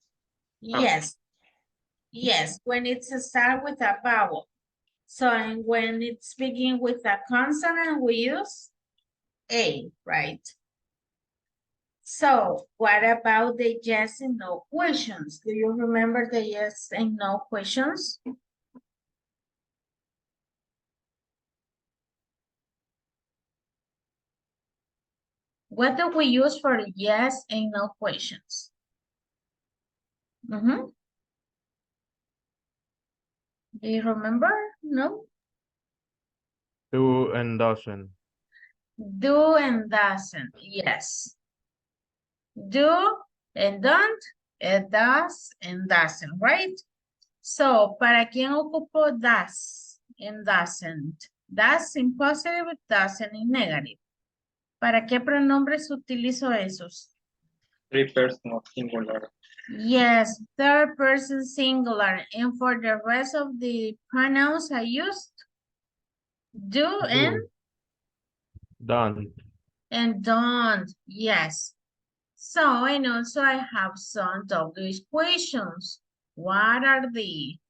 [SPEAKER 1] Yes. Yes, when it's a start with a vowel. So and when it's begin with a consonant, we use A, right? So what about the yes and no questions? Do you remember the yes and no questions? What do we use for yes and no questions? Do you remember? No?
[SPEAKER 2] Do and doesn't.
[SPEAKER 1] Do and doesn't, yes. Do and don't, it does and doesn't, right? So, ¿para quién ocupo does and doesn't? Does in positive, doesn't in negative. ¿Para qué pronombres utilizo esos?
[SPEAKER 4] Three person of singular.
[SPEAKER 1] Yes, third person singular. And for the rest of the pronouns I used, do
[SPEAKER 2] Don't.
[SPEAKER 1] and don't, yes. So, and also I have some WH questions. What are they?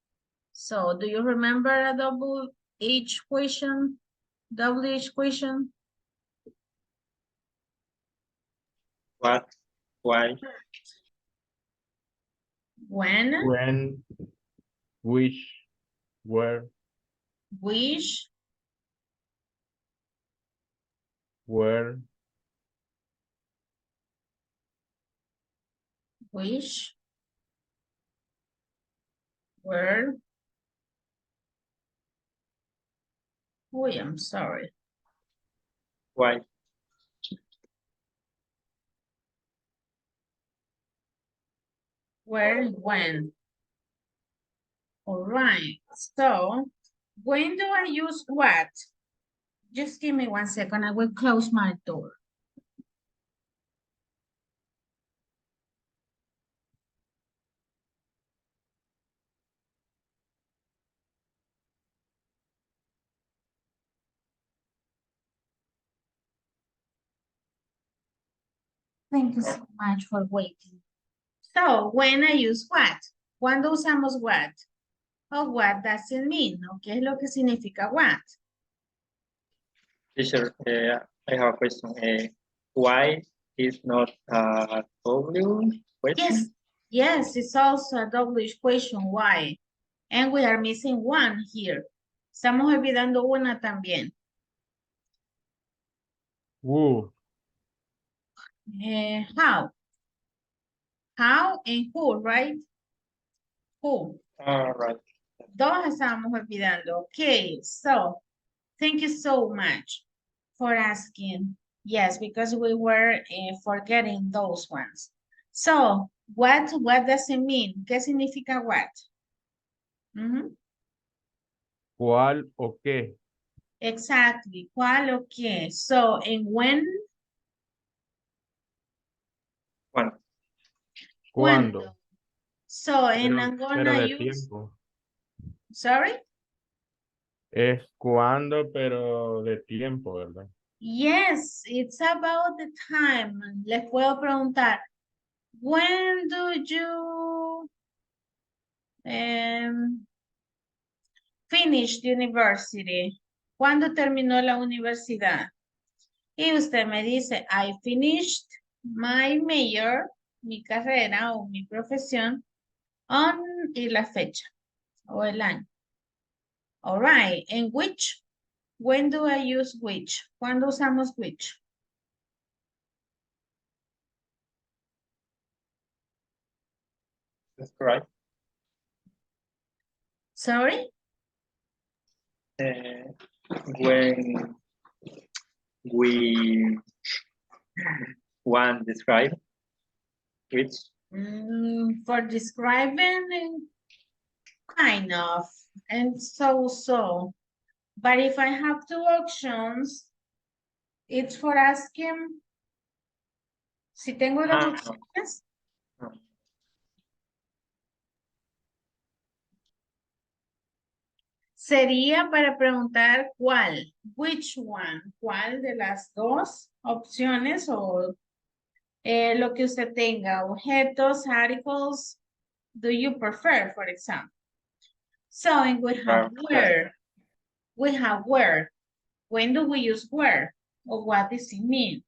[SPEAKER 1] So, do you remember a WH question? WH question?
[SPEAKER 4] What, why,
[SPEAKER 1] When,
[SPEAKER 2] When. Which. Where.
[SPEAKER 1] which,
[SPEAKER 2] Where.
[SPEAKER 1] which, where. Oh, I'm sorry.
[SPEAKER 4] why.
[SPEAKER 1] Where and when. All right, so when do I use what? Just give me 1 second, I will close my door. Thank you so much for waiting. So, when I use what? ¿Cuándo usamos what? Or what does it mean? ¿O qué es lo que significa what?
[SPEAKER 4] Teacher, I have a question. Why is not a W question?
[SPEAKER 1] Yes, it's also a double question, why? And we are missing one here. Estamos olvidando una también.
[SPEAKER 2] Who.
[SPEAKER 1] How? How and who, right? Who?
[SPEAKER 4] All right.
[SPEAKER 1] Dos estábamos olvidando. Okay, so thank you so much for asking. Yes, because we were forgetting those ones. So, what does it mean? ¿Qué significa what?
[SPEAKER 2] ¿Cuál o qué?
[SPEAKER 1] Exactly. ¿Cuál o qué? So, and when?
[SPEAKER 4] Bueno,
[SPEAKER 2] ¿Cuándo?
[SPEAKER 1] So, and I'm
[SPEAKER 2] Pero
[SPEAKER 1] gonna
[SPEAKER 2] de
[SPEAKER 1] use,
[SPEAKER 2] tiempo.
[SPEAKER 1] sorry?
[SPEAKER 2] Es cuándo, pero de tiempo, ¿verdad?
[SPEAKER 1] Yes, it's about the time. Les puedo preguntar, when do you finish the university? ¿Cuándo terminó la universidad? Y usted me dice, I finished my major, mi carrera o mi profesión, on y la fecha o el año. All right, and which? When do I use which? ¿Cuándo usamos which?
[SPEAKER 4] that's right.
[SPEAKER 1] Sorry?
[SPEAKER 4] When we want describe which
[SPEAKER 1] For describing, kind of, and so. But if I have two options, it's for asking, si tengo dos
[SPEAKER 4] no.
[SPEAKER 1] opciones,
[SPEAKER 4] No.
[SPEAKER 1] sería para preguntar cuál, which one, cuál de las dos opciones o lo que usted tenga, objetos, articles, do you prefer, for example? So, and we have where. We have where. When do we use where? Or what does it mean?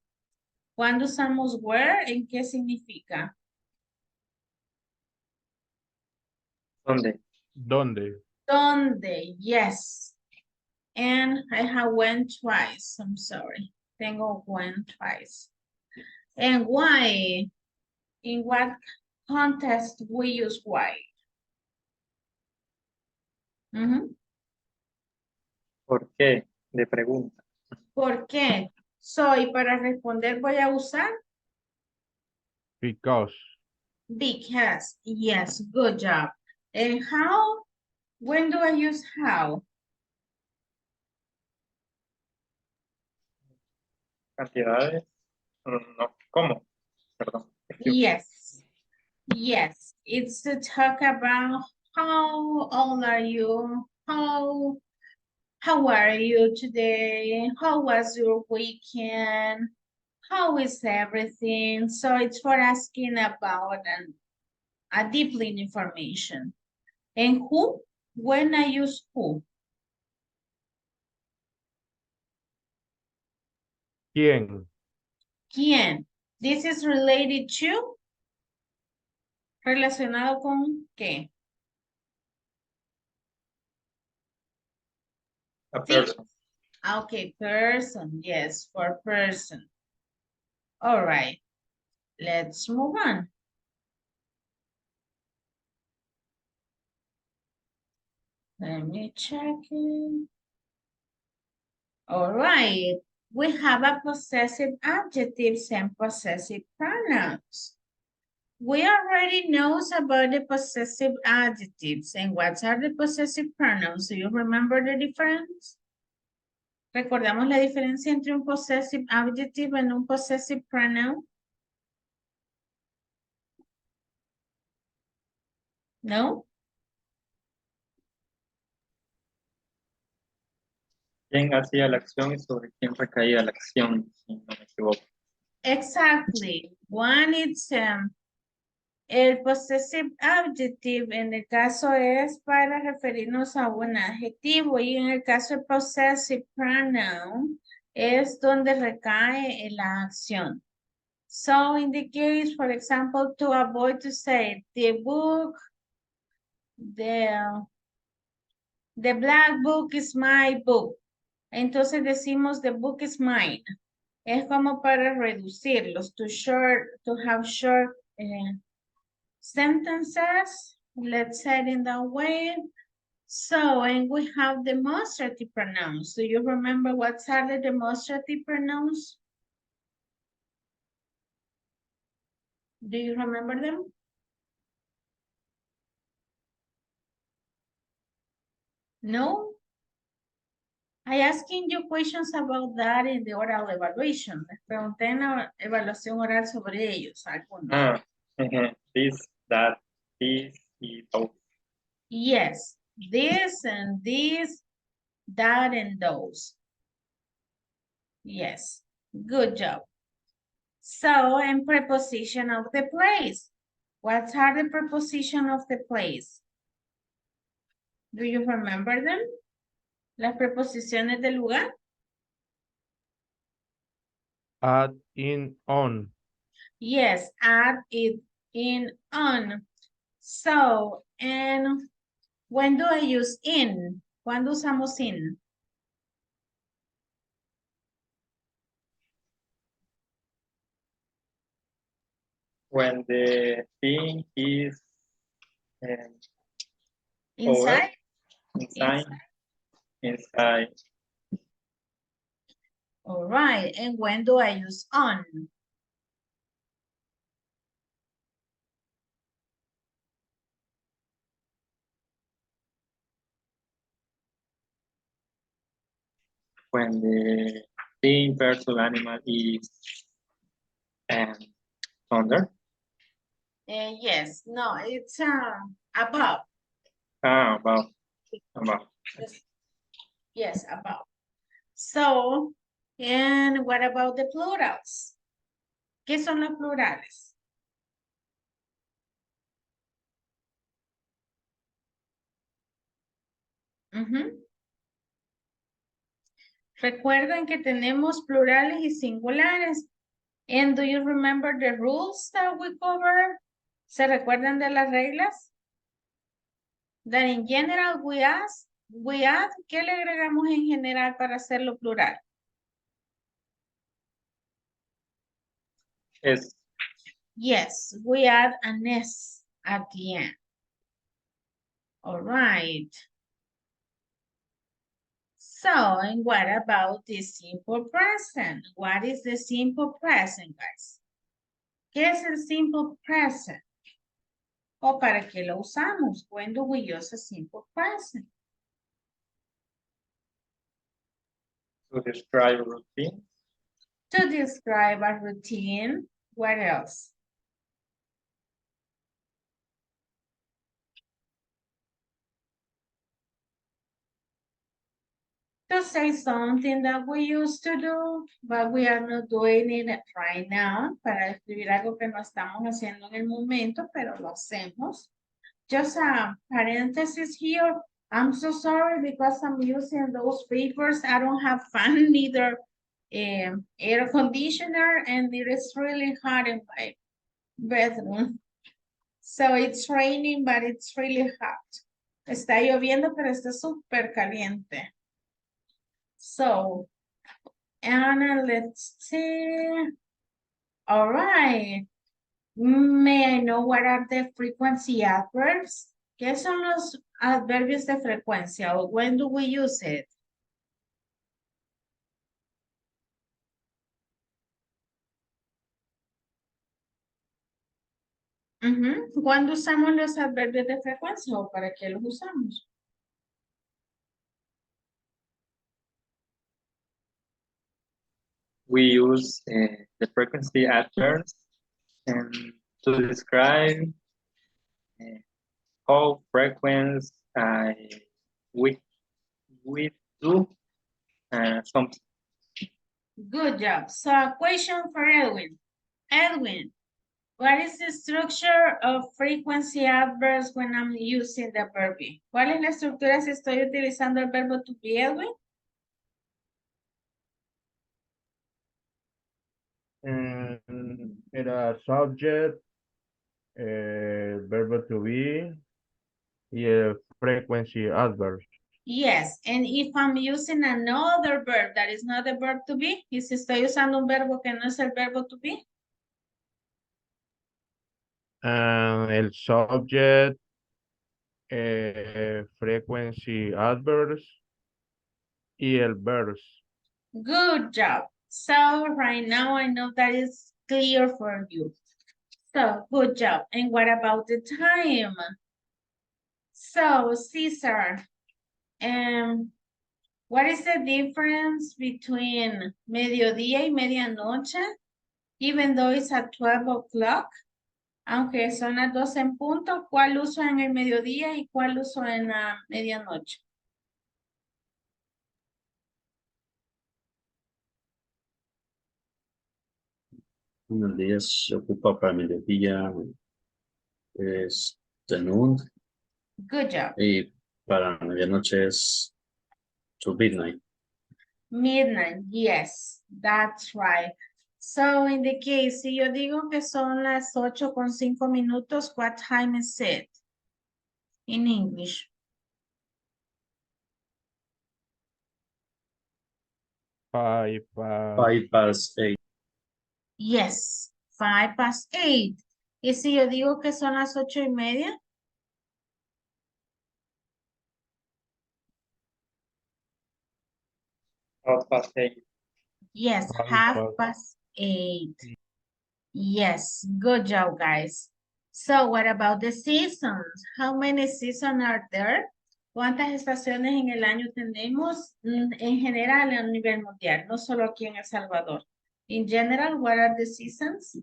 [SPEAKER 1] ¿Cuándo usamos where? ¿En qué significa?
[SPEAKER 4] ¿Dónde?
[SPEAKER 2] ¿Dónde?
[SPEAKER 1] ¿Dónde? Yes. And I have went twice. I'm sorry. Tengo went twice. And why? In what context we use why? Ujú.
[SPEAKER 4] ¿Por qué? De pregunta.
[SPEAKER 1] ¿Por qué? So, y para responder voy a usar
[SPEAKER 2] Because.
[SPEAKER 1] because. Yes, good job. And how? When do I use how?
[SPEAKER 4] Cantidades. No, ¿cómo? Perdón.
[SPEAKER 1] Yes. Yes. It's to talk about how old are you? How are you today? How was your weekend? How is everything? So it's for asking about a deeply information. And who? When I use who?
[SPEAKER 2] ¿Quién?
[SPEAKER 1] ¿Quién? This is related to. ¿Relacionado con qué?
[SPEAKER 4] A
[SPEAKER 1] Sí.
[SPEAKER 4] person.
[SPEAKER 1] Okay, person. Yes, for person. All right. Let's move on. Let me check it. All right. We have a possessive adjectives and possessive pronouns. We already knows about the possessive adjectives and what are the possessive pronouns. Do you remember the difference? ¿Recordamos la diferencia entre un possessive adjective and un possessive pronoun? No?
[SPEAKER 4] ¿Quién hacía la acción y sobre quién recaía la acción? Si no me equivoco.
[SPEAKER 1] Exactly. One is el possessive adjective en el caso es para referirnos a un adjetivo y en el caso de possessive pronoun es donde recae la acción. So in the case, for example, to avoid to say the book, the black book is my book. Entonces decimos the book is mine. Es como para reducirlos, to have short sentences, let's say it in that way. So, and we have demonstrative pronouns. Do you remember what are the demonstrative pronouns? Do you remember them? No? I asking you questions about that in the oral evaluation. Les pregunté en la evaluación oral sobre ellos, algunos.
[SPEAKER 4] Ah, this, that, this y those.
[SPEAKER 1] Yes, this and this, that and those. Yes, good job. So, and preposition of the place. What are the preposition of the place? Do you remember them? Las preposiciones del lugar.
[SPEAKER 2] At, in, on.
[SPEAKER 1] Yes, at, it, in, on. So, and when do I use in? ¿Cuándo usamos in?
[SPEAKER 4] When the thing is
[SPEAKER 1] Inside?
[SPEAKER 4] inside.
[SPEAKER 1] All right, and when do I use on?
[SPEAKER 4] When the thing, person, animal is under.
[SPEAKER 1] Yes, no, it's above.
[SPEAKER 4] Ah, about.
[SPEAKER 1] Yes, above. So, and what about the plurals? ¿Qué son los plurales? Recuerden que tenemos plurales y singulares. And do you remember the rules that we covered? ¿Se recuerdan de las reglas? That in general we add, ¿qué le agregamos en general para hacerlo plural?
[SPEAKER 4] Es
[SPEAKER 1] Yes, we add an S at the end. All right. So, and what about the simple present? What is the simple present, guys? ¿Qué es el simple present? ¿O para qué lo usamos? When do we use a simple present?
[SPEAKER 4] to describe routine.
[SPEAKER 1] To describe a routine. What else? To say something that we used to do, but we are not doing it right now. Para describir algo que no estamos haciendo en el momento, pero lo hacemos. Just a parenthesis here. I'm so sorry because I'm using those papers. I don't have fan, neither air conditioner, and it is really hot in my bedroom. So it's raining, but it's really hot. Está lloviendo, pero está súper caliente. So, Anna, let's see. All right. May I know what are the frequency adverbs? ¿Qué son los adverbios de frecuencia? O when do we use it? ¿Cuándo usamos los adverbios de frecuencia o para qué los usamos?
[SPEAKER 4] We use the frequency adverbs and to describe how frequent we do something.
[SPEAKER 1] Good job. So a question for Edwin. Edwin, what is the structure of frequency adverbs when I'm using the verb be? ¿Cuál es la estructura si estoy utilizando el verbo to be, Edwin?
[SPEAKER 2] Era subject, verbo to be, y el frequency adverb.
[SPEAKER 1] Yes, and if I'm using another verb that is not the verb to be, y si estoy usando un verbo que no es el verbo to be,
[SPEAKER 2] El subject, frequency adverbs, y el verbs.
[SPEAKER 1] good job. So right now I know that is clear for you. So good job. And what about the time? So Cesar, what is the difference between mediodía y medianoche? Even though it's at 12 o'clock, aunque son las 12 en punto, ¿cuál uso en el mediodía y cuál uso en la medianoche?
[SPEAKER 3] Unos días se ocupa para mediodía, es de noon,
[SPEAKER 1] Good job.
[SPEAKER 3] y para medianoche es to midnight.
[SPEAKER 1] Midnight, yes, that's right. So in the case, si yo digo que son las 8:05, what time is it? In English.
[SPEAKER 3] 5 past 8.
[SPEAKER 1] Yes, 8:05. Y si yo digo que son las 8:30,
[SPEAKER 4] Half past 8.
[SPEAKER 1] yes, 8:30. Yes, good job, guys. So what about the seasons? How many seasons are there? ¿Cuántas estaciones en el año tenemos en general a nivel mundial? No solo aquí en El Salvador. In general, what are the seasons?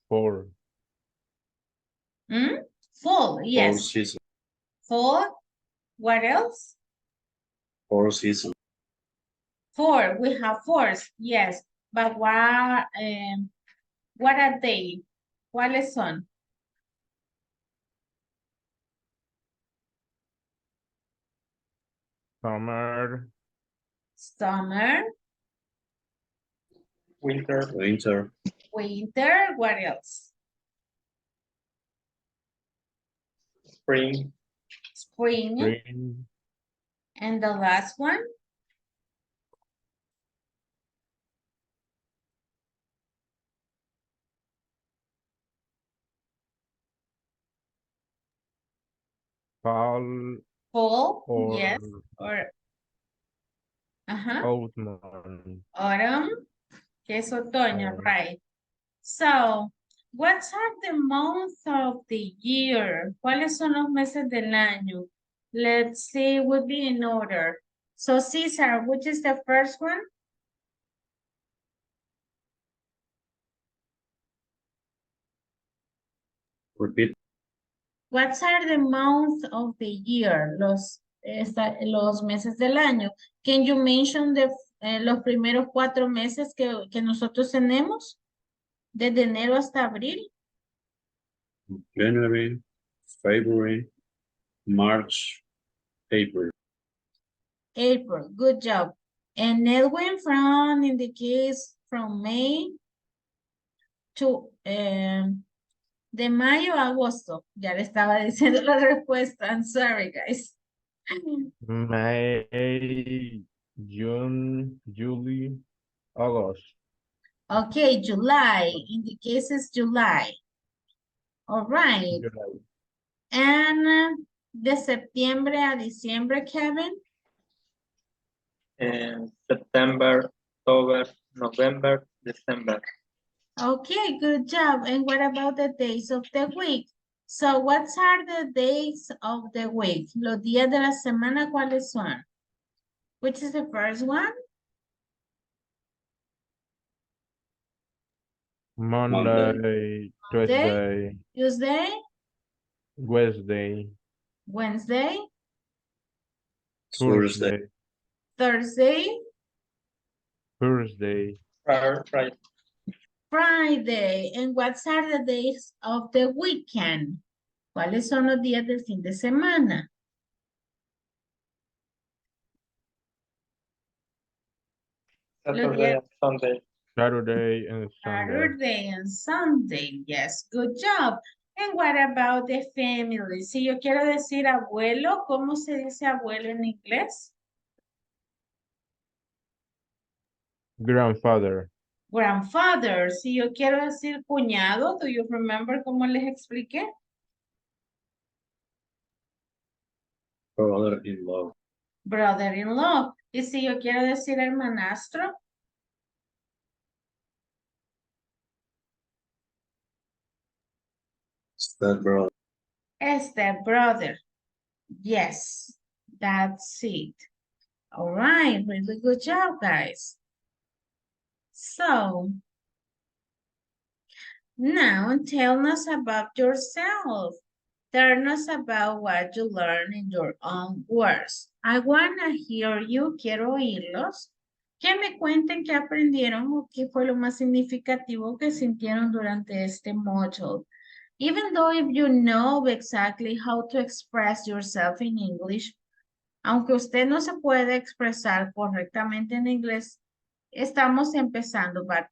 [SPEAKER 2] 4.
[SPEAKER 1] Fall, yes.
[SPEAKER 3] 4 seasons.
[SPEAKER 1] Fall. What else?
[SPEAKER 3] 4 seasons.
[SPEAKER 1] 4. We have 4, yes. But what are they? ¿Cuáles son?
[SPEAKER 2] Summer,
[SPEAKER 1] Summer,
[SPEAKER 4] Winter,
[SPEAKER 3] Winter,
[SPEAKER 1] winter, what else?
[SPEAKER 4] spring,
[SPEAKER 1] Spring,
[SPEAKER 2] spring,
[SPEAKER 1] and the last one?
[SPEAKER 2] fall
[SPEAKER 1] Fall,
[SPEAKER 2] or
[SPEAKER 1] yes, or
[SPEAKER 2] autumn.
[SPEAKER 1] autumn, que es otoño,
[SPEAKER 2] Oh.
[SPEAKER 1] right? So, what are the months of the year? ¿Cuáles son los meses del año? Let's see, would be in order. So, Cesar, which is the first one?
[SPEAKER 3] Repeat.
[SPEAKER 1] What are the months of the year? Los meses del año. Can you mention los primeros 4 meses que nosotros tenemos? Desde enero hasta abril.
[SPEAKER 3] January, February, March, April.
[SPEAKER 1] April, good job. And Edwin from, in the case, from May to, de mayo a agosto. Ya le estaba diciendo la respuesta. I'm sorry, guys.
[SPEAKER 2] May, June, July, August.
[SPEAKER 1] Okay, July. In the case is July. All right.
[SPEAKER 2] July.
[SPEAKER 1] And de septiembre a diciembre, Kevin?
[SPEAKER 4] September, October, November, December.
[SPEAKER 1] Okay, good job. And what about the days of the week? So what are the days of the week? Los días de la semana, ¿cuáles son? Which is the first one?
[SPEAKER 2] Monday, Tuesday,
[SPEAKER 1] Tuesday,
[SPEAKER 2] Wednesday,
[SPEAKER 1] Wednesday,
[SPEAKER 3] Thursday.
[SPEAKER 1] Thursday,
[SPEAKER 2] Thursday,
[SPEAKER 4] Friday.
[SPEAKER 1] Friday. And what are the days of the weekend? ¿Cuáles son los días del fin de semana?
[SPEAKER 4] Saturday and Sunday.
[SPEAKER 2] Saturday and Sunday.
[SPEAKER 1] Saturday and Sunday. Yes, good job. And what about the family? Si yo quiero decir abuelo, ¿cómo se dice abuelo en inglés?
[SPEAKER 2] Grandfather,
[SPEAKER 1] Grandfather. Si yo quiero decir cuñado, do you remember cómo les expliqué?
[SPEAKER 3] Brother-in-law.
[SPEAKER 1] Brother-in-law. Y si yo quiero decir hermanastro,
[SPEAKER 3] Stepbrother.
[SPEAKER 1] stepbrother. Yes, that's it. All right, really good job, guys. So, now tell us about yourself. Tell us about what you learned in your own words. I wanna hear you, quiero oírlos. Que me cuenten qué aprendieron o qué fue lo más significativo que sintieron durante este module. Even though if you know exactly how to express yourself in English, aunque usted no se puede expresar correctamente en inglés, estamos empezando, but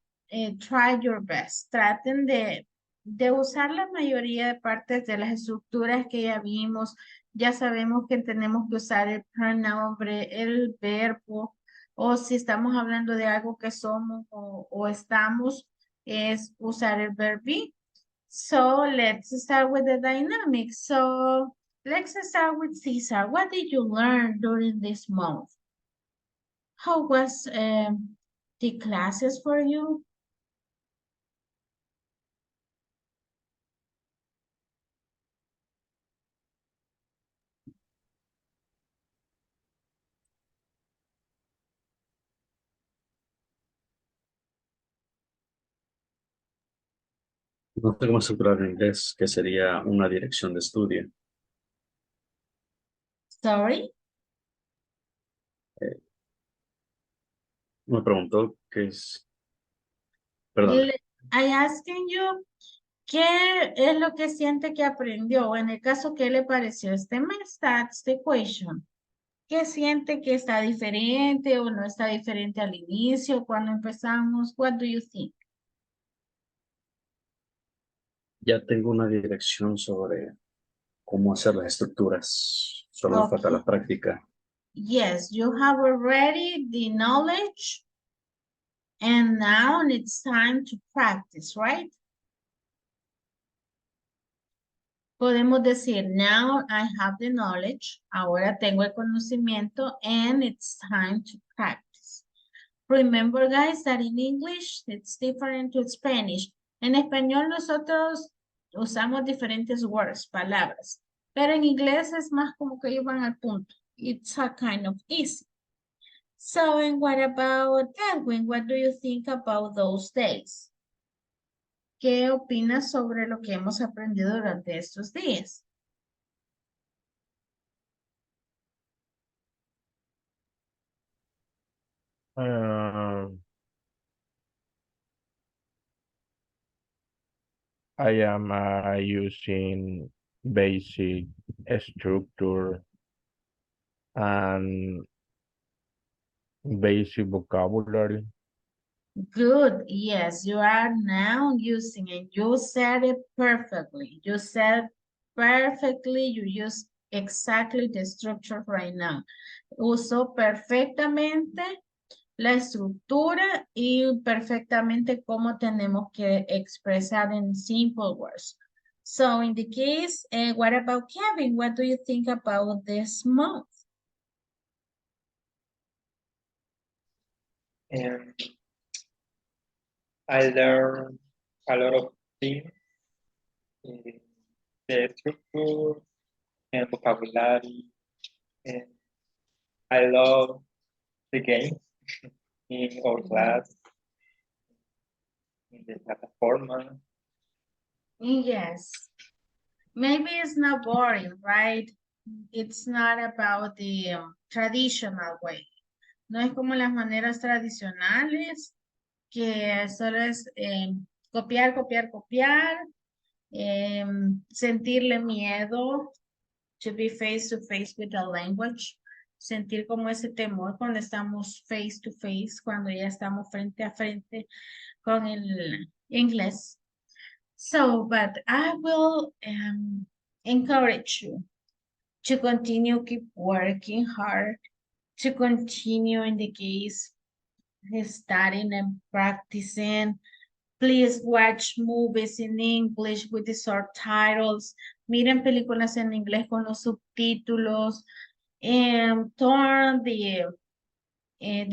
[SPEAKER 1] try your best. Traten de usar la mayoría de partes de las estructuras que ya vimos. Ya sabemos que tenemos que usar el pronombre, el verbo, o si estamos hablando de algo que somos o estamos, es usar el verbo be. So let's start with the dynamics. So let's start with Cesar. What did you learn during this month? How was the classes for you?
[SPEAKER 3] No sé cómo estructurar en inglés, que sería una dirección de estudio.
[SPEAKER 1] Sorry?
[SPEAKER 3] Me preguntó qué es. Perdón.
[SPEAKER 1] I asking you, ¿qué es lo que siente que aprendió? En el caso, ¿qué le pareció este mes? That's the question. ¿Qué siente que está diferente o no está diferente al inicio cuando empezamos? What do you think?
[SPEAKER 3] Ya tengo una dirección sobre cómo hacer las estructuras. Solo me falta la práctica.
[SPEAKER 1] Yes, you have already the knowledge and now it's time to practice, right? Podemos decir, now I have the knowledge. Ahora tengo el conocimiento and it's time to practice. Remember, guys, that in English, it's different to Spanish. En español nosotros usamos diferentes words, palabras. Pero en inglés es más como que ellos van al punto. It's a kind of easy. So, and what about Edwin? What do you think about those days? ¿Qué opinas sobre lo que hemos aprendido durante estos días?
[SPEAKER 2] I am using basic structure and basic vocabulary.
[SPEAKER 1] Good, yes, you are now using it. You said it perfectly. You said perfectly, you use exactly the structure right now. Usó perfectamente la estructura y perfectamente cómo tenemos que expresar en simple words. So in the case, what about Kevin? What do you think about this month?
[SPEAKER 4] And I learned a lot of things in the structure and vocabulary. And I love the games in our class, in the plataforma.
[SPEAKER 1] Yes. Maybe it's not boring, right? It's not about the traditional way. No es como las maneras tradicionales que solo es copiar, copiar, copiar, sentirle miedo to be face to face with the language, sentir como ese temor cuando estamos face to face, cuando ya estamos frente a frente con el inglés. So, but I will encourage you to continue keep working hard, to continue in the case studying and practicing. Please watch movies in English with the subtitles. Miren películas en inglés con los subtítulos. And turn the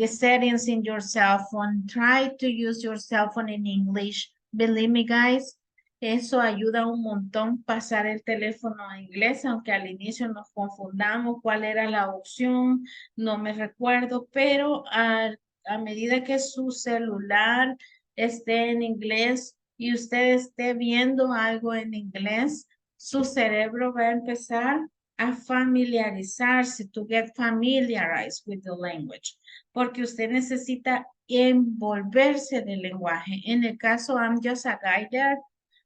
[SPEAKER 1] settings in your cell phone. Try to use your cell phone in English. Believe me, guys, eso ayuda un montón pasar el teléfono a inglés, aunque al inicio nos confundamos cuál era la opción, no me recuerdo, pero a medida que su celular esté en inglés y usted esté viendo algo en inglés, su cerebro va a empezar a familiarizarse, to get familiarized with the language, porque usted necesita envolverse del lenguaje. En el caso, I'm just a guide,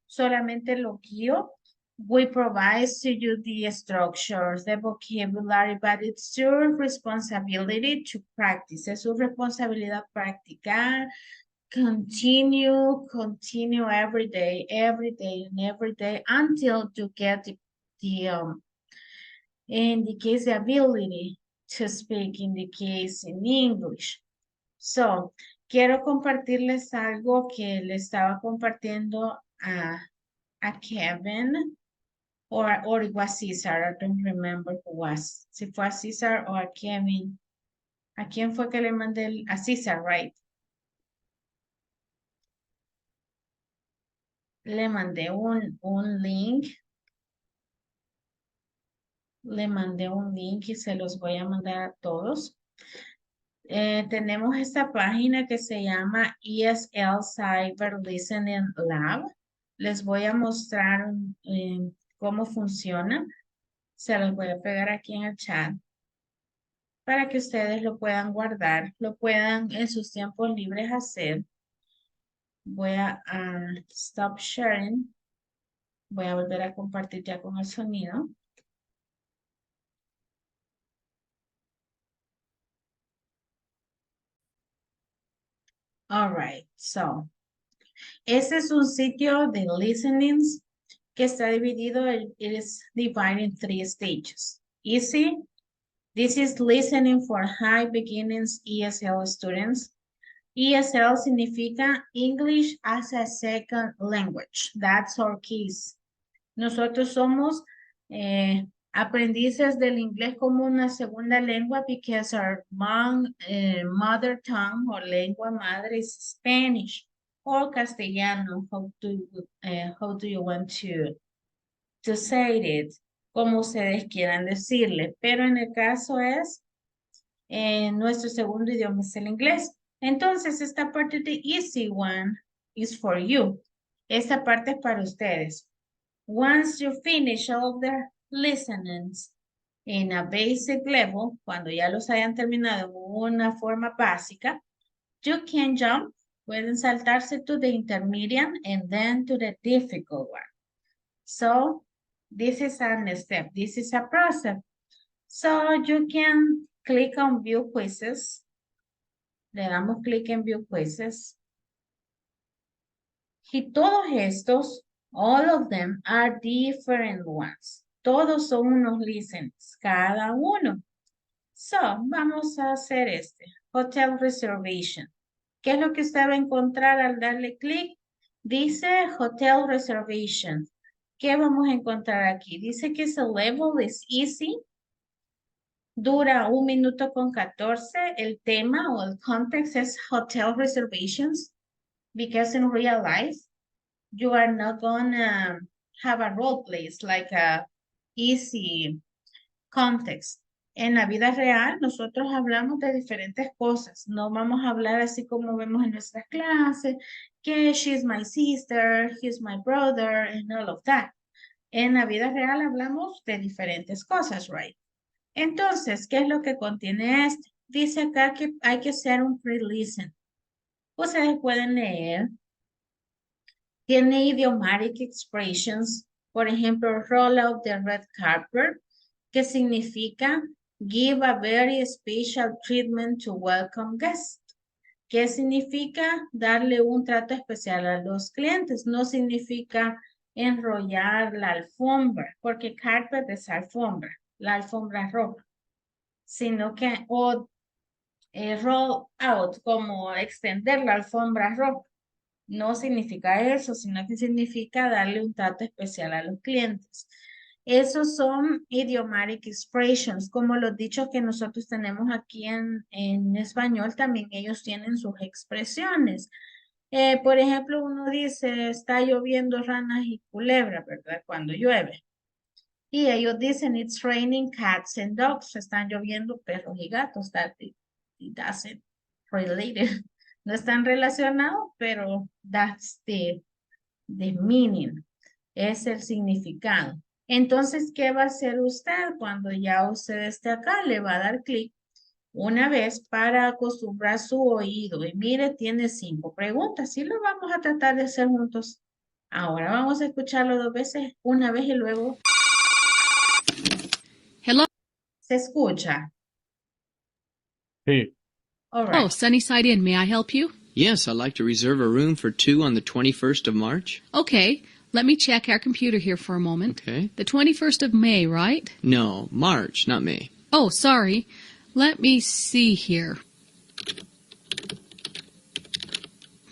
[SPEAKER 1] solamente lo guío. We provide to you the structures, the vocabulary, but it's your responsibility to practice. Es su responsabilidad practicar. Continue every day, and every day until you get in the case the ability to speak in the case in English. So, quiero compartirles algo que le estaba compartiendo a Kevin or it was Cesar, I don't remember who was. Si fue a Cesar o a Kevin. ¿A quién fue que le mandé? A Cesar, right? Le mandé un link. Le mandé un link y se los voy a mandar a todos. Tenemos esta página que se llama ESL Cyber Listening Lab. Les voy a mostrar cómo funciona. Se los voy a pegar aquí en el chat para que ustedes lo puedan guardar, lo puedan en sus tiempos libres hacer. Voy a stop sharing. Voy a volver a compartir ya con el sonido. All right, so. Este es un sitio de listenings que está dividido, it is divided in 3 stages. Easy, this is listening for high beginnings ESL students. ESL significa English as a second language. That's our case. Nosotros somos aprendices del inglés como una segunda lengua because our mother tongue o lengua madre is Spanish or castellano. How do you want to say it? Como ustedes quieran decirle. Pero en el caso es, nuestro segundo idioma es el inglés. Entonces, esta parte de easy one is for you. Esta parte es para ustedes. Once you finish all the listenings in a basic level, cuando ya los hayan terminado en una forma básica, you can jump, pueden saltarse to the intermediate and then to the difficult one. So, this is a step, this is a process. So, you can click on view quizzes. Le damos clic en view quizzes. Y todos estos, all of them are different ones. Todos son unos listeners, cada uno. So, vamos a hacer este. Hotel reservation. ¿Qué es lo que usted va a encontrar al darle clic? Dice hotel reservation. ¿Qué vamos a encontrar aquí? Dice que ese level is easy. Dura 1 minuto con 14. El tema o el context es hotel reservations. Because in real life, you are not gonna have a role play. It's like a easy context. En la vida real, nosotros hablamos de diferentes cosas. No vamos a hablar así como vemos en nuestras clases, que she's my sister, he's my brother, and all of that. En la vida real hablamos de diferentes cosas, right? Entonces, ¿qué es lo que contiene este? Dice acá que hay que hacer un pre-listen. Ustedes pueden leer. Tiene idiomatic expressions, por ejemplo, roll out the red carpet, que significa give a very special treatment to welcome guests. ¿Qué significa? Darle un trato especial a los clientes. No significa enrollar la alfombra, porque carpet es alfombra, la alfombra roja. Sino que, roll out, como extender la alfombra roja. No significa eso, sino que significa darle un trato especial a los clientes. Esos son idiomatic expressions, como los dichos que nosotros tenemos aquí en español, también ellos tienen sus expresiones. Por ejemplo, uno dice, está lloviendo ranas y culebras, ¿verdad? Cuando llueve. Y ellos dicen, it's raining cats and dogs. Están lloviendo perros y gatos. That it doesn't relate. No están relacionados, pero that's the meaning. Es el significado. Entonces, ¿qué va a hacer usted cuando ya usted esté acá? Le va a dar clic una vez para acostumbrar su oído. Y mire, tiene 5 preguntas. Y lo vamos a tratar de hacer juntos. Ahora vamos a escucharlo 2 veces, una vez y luego.
[SPEAKER 6] Hello.
[SPEAKER 1] ¿Se escucha?
[SPEAKER 2] Sí.
[SPEAKER 1] All right.
[SPEAKER 6] Oh, Sunnyside Inn. May I help you?
[SPEAKER 7] Yes, I'd like to reserve a room for 2 on the 21st of March.
[SPEAKER 6] Okay. Let me check our computer here for a moment.
[SPEAKER 7] Okay.
[SPEAKER 6] The 21st of May, right?
[SPEAKER 7] No, March, not May.
[SPEAKER 6] Oh, sorry. Let me see here.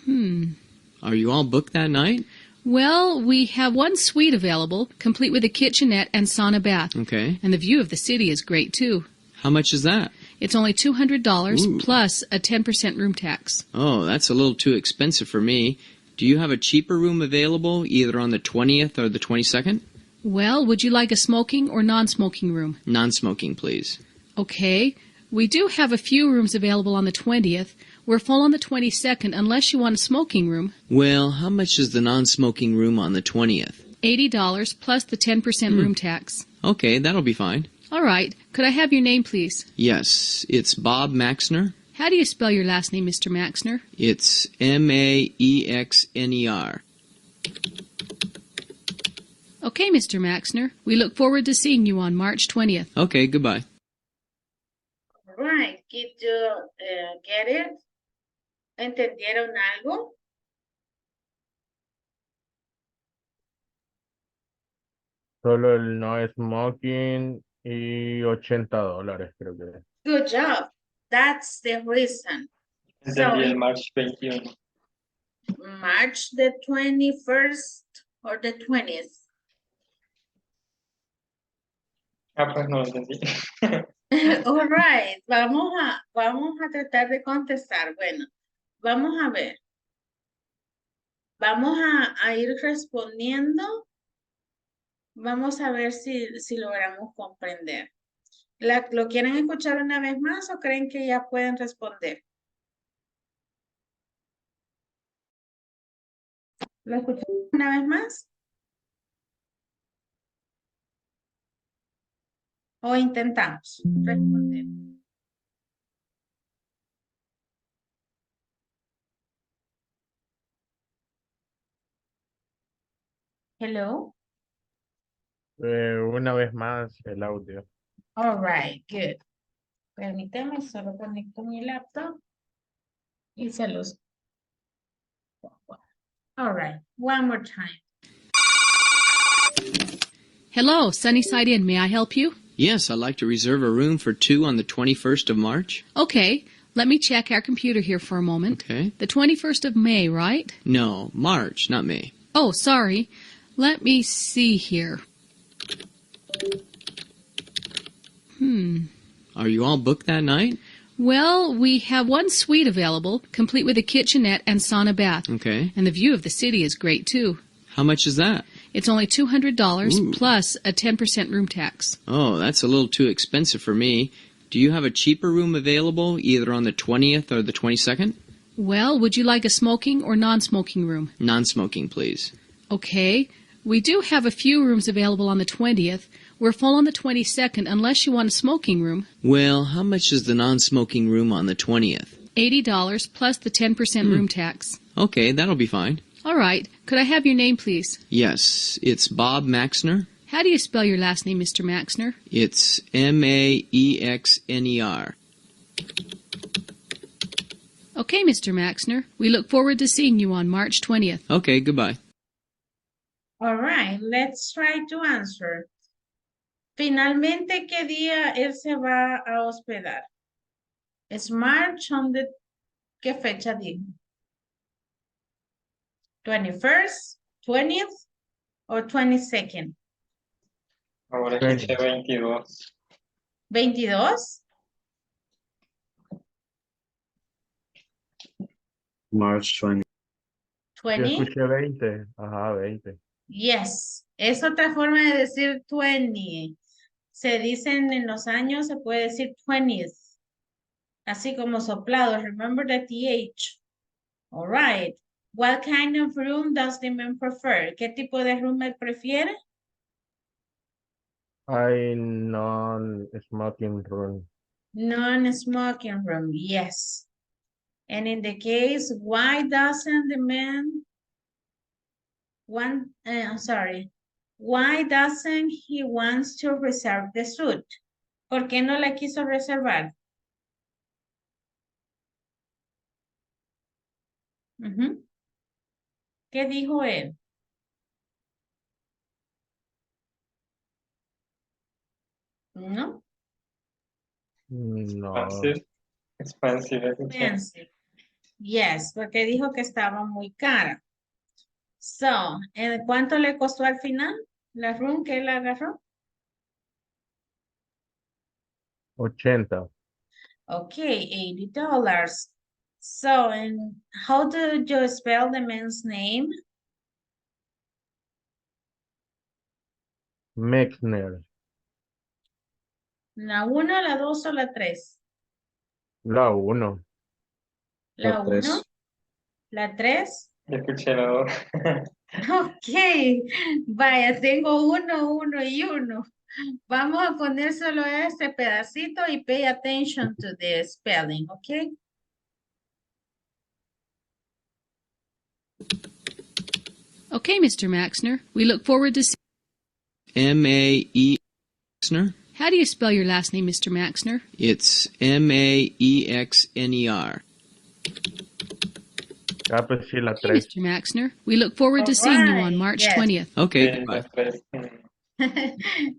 [SPEAKER 7] Are you all booked that night?
[SPEAKER 6] Well, we have one suite available, complete with a kitchenette and sauna bath.
[SPEAKER 7] Okay.
[SPEAKER 6] And the view of the city is great, too.
[SPEAKER 7] How much is that?
[SPEAKER 6] It's only $200
[SPEAKER 7] Ooh.
[SPEAKER 6] plus a 10% room tax.
[SPEAKER 7] Oh, that's a little too expensive for me. Do you have a cheaper room available, either on the 20th or the 22nd?
[SPEAKER 6] Well, would you like a smoking or non-smoking room?
[SPEAKER 7] Non-smoking, please.
[SPEAKER 6] Okay. We do have a few rooms available on the 20th. We're full on the 22nd unless you want a smoking room.
[SPEAKER 7] Well, how much is the non-smoking room on the 20th?
[SPEAKER 6] $80 plus the 10% room tax.
[SPEAKER 7] Okay, that'll be fine.
[SPEAKER 6] All right. Could I have your name, please?
[SPEAKER 7] Yes, it's Bob Maxner.
[SPEAKER 6] How do you spell your last name, Mr. Maxner?
[SPEAKER 7] It's Maxner.
[SPEAKER 6] Okay, Mr. Maxner. We look forward to seeing you on March 20th.
[SPEAKER 7] Okay, goodbye.
[SPEAKER 1] All right. Did you get it? ¿Entendieron algo?
[SPEAKER 2] Solo el no smoking y $80, creo que es.
[SPEAKER 1] Good job. That's the reason.
[SPEAKER 4] Entendí
[SPEAKER 1] So,
[SPEAKER 4] el March 21.
[SPEAKER 1] March the 21st or the 20th?
[SPEAKER 4] Ah, pues no entendí.
[SPEAKER 1] All right, vamos a tratar de contestar. Bueno, vamos a ver. Vamos a ir respondiendo. Vamos a ver si logramos comprender. ¿Lo quieren escuchar una vez más o creen que ya pueden responder? ¿Lo escuchamos una vez más? ¿O intentamos responder? Hello?
[SPEAKER 2] Una vez más el audio.
[SPEAKER 1] All right, good. Permíteme, solo conecto mi laptop y se los... All right, one more time.
[SPEAKER 6] Hello, Sunnyside Inn. May I help you?
[SPEAKER 7] Yes, I'd like to reserve a room for 2 on the 21st of March.
[SPEAKER 6] Okay, let me check our computer here for a moment.
[SPEAKER 7] Okay.
[SPEAKER 6] The 21st of May, right?
[SPEAKER 7] No, March, not May.
[SPEAKER 6] Oh, sorry. Let me see here.
[SPEAKER 7] Are you all booked that night?
[SPEAKER 6] Well, we have one suite available, complete with a kitchenette and sauna bath.
[SPEAKER 7] Okay.
[SPEAKER 6] And the view of the city is great, too.
[SPEAKER 7] How much is that?
[SPEAKER 6] It's only $200
[SPEAKER 7] Ooh.
[SPEAKER 6] plus a 10% room tax.
[SPEAKER 7] Oh, that's a little too expensive for me. Do you have a cheaper room available, either on the 20th or the 22nd?
[SPEAKER 6] Well, would you like a smoking or non-smoking room?
[SPEAKER 7] Non-smoking, please.
[SPEAKER 6] Okay. We do have a few rooms available on the 20th. We're full on the 22nd unless you want a smoking room.
[SPEAKER 7] Well, how much is the non-smoking room on the 20th?
[SPEAKER 6] $80 plus the 10% room tax.
[SPEAKER 7] Okay, that'll be fine.
[SPEAKER 6] All right. Could I have your name, please?
[SPEAKER 7] Yes, it's Bob Maxner.
[SPEAKER 6] How do you spell your last name, Mr. Maxner?
[SPEAKER 7] It's Maxner.
[SPEAKER 6] Okay, Mr. Maxner. We look forward to seeing you on March 20th.
[SPEAKER 7] Okay, goodbye.
[SPEAKER 1] All right, let's try to answer. Finalmente, ¿qué día él se va a hospedar? ¿Es March on the... ¿Qué fecha dijo? 21st, 20th, or 22nd?
[SPEAKER 4] Ahora escuché 22.
[SPEAKER 1] 22?
[SPEAKER 3] March 20.
[SPEAKER 2] Yo
[SPEAKER 1] 20?
[SPEAKER 2] escuché 20. Ajá, 20.
[SPEAKER 1] Yes. Es otra forma de decir 20. Se dicen en los años, se puede decir 20th. Así como soplado. Remember the TH. All right. What kind of room does the man prefer? ¿Qué tipo de room él prefiere?
[SPEAKER 2] I non-smoking room.
[SPEAKER 1] Non-smoking room, yes. And in the case, why doesn't the man want, why doesn't he wants to reserve the suite? ¿Por qué no la quiso reservar? Ujú. ¿Qué dijo él? ¿No?
[SPEAKER 2] No.
[SPEAKER 4] Expensive.
[SPEAKER 1] Expensive. Yes, porque dijo que estaba muy cara. So, ¿en cuánto le costó al final la room que él agarró?
[SPEAKER 2] 80.
[SPEAKER 1] Okay, $80. So, and how do you spell the man's name?
[SPEAKER 2] Mexner.
[SPEAKER 1] ¿La 1, la 2 o la 3?
[SPEAKER 2] La 1.
[SPEAKER 1] ¿La
[SPEAKER 3] La
[SPEAKER 1] 1?
[SPEAKER 3] tres.
[SPEAKER 1] ¿La 3?
[SPEAKER 4] Yo escuché la 2.
[SPEAKER 1] Ok, vaya, tengo 1, 1 y 1. Vamos a poner solo este pedacito y pay attention to the spelling, ok?
[SPEAKER 6] Okay, Mr. Maxner. We look forward to seeing...
[SPEAKER 7] Maxner.
[SPEAKER 6] How do you spell your last name, Mr. Maxner?
[SPEAKER 7] It's Maxner.
[SPEAKER 2] Ah, pues sí, la
[SPEAKER 6] Okay,
[SPEAKER 2] 3.
[SPEAKER 6] Mr. Maxner. We look forward to seeing you on
[SPEAKER 1] Alright,
[SPEAKER 6] March
[SPEAKER 1] yes.
[SPEAKER 6] 20th.
[SPEAKER 7] Okay, goodbye.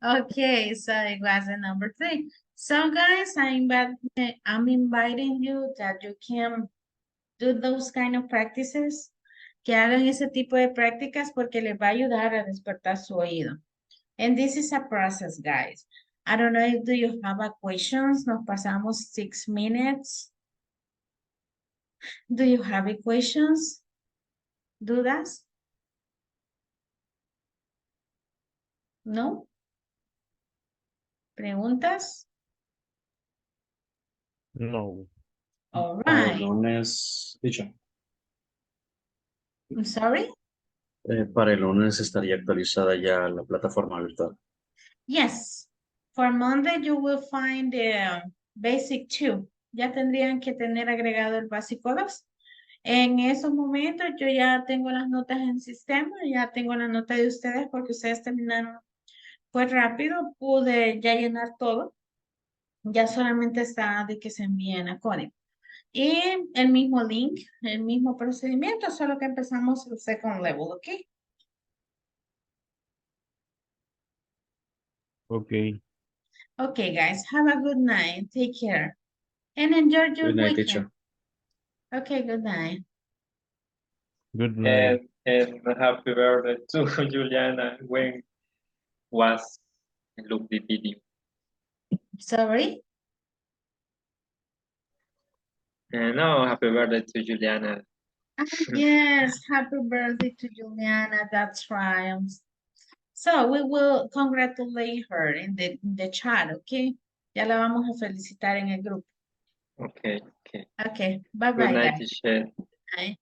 [SPEAKER 1] Okay, so it was the number 3. So guys, I'm inviting you that you can do those kind of practices, que hagan ese tipo de prácticas porque les va a ayudar a despertar su oído. And this is a process, guys. I don't know if do you have a questions? Nos pasamos 6 minutes. Do you have any questions? ¿Dudas? ¿No? ¿Preguntas?
[SPEAKER 2] No.
[SPEAKER 1] All
[SPEAKER 3] Para el
[SPEAKER 1] right.
[SPEAKER 3] lunes, dicho,
[SPEAKER 1] I'm sorry?
[SPEAKER 3] para el lunes estaría actualizada ya la plataforma virtual.
[SPEAKER 1] Yes. For Monday you will find the basic 2. Ya tendrían que tener agregado el básico 2. En esos momentos yo ya tengo las notas en sistema, ya tengo la nota de ustedes porque ustedes terminaron pues rápido, pude ya llenar todo. Ya solamente está de que se envíen a código. Y el mismo link, el mismo procedimiento, solo que empezamos el second level, ¿ok?
[SPEAKER 2] Okay.
[SPEAKER 1] Okay, guys, have a good night. Take care. And enjoy your
[SPEAKER 3] Good night,
[SPEAKER 1] weekend.
[SPEAKER 3] teacher.
[SPEAKER 1] Okay, good night.
[SPEAKER 2] Good night.
[SPEAKER 4] And happy birthday to Juliana when was look the video.
[SPEAKER 1] Sorry?
[SPEAKER 4] No, happy birthday to Juliana.
[SPEAKER 1] Yes, happy birthday to Juliana. That's right. So we will congratulate her in the chat, okay? Ya la vamos a felicitar en el grupo.
[SPEAKER 4] Okay.
[SPEAKER 1] Okay, bye
[SPEAKER 4] Good
[SPEAKER 1] bye,
[SPEAKER 4] night,
[SPEAKER 1] guys.
[SPEAKER 4] teacher.
[SPEAKER 1] Bye.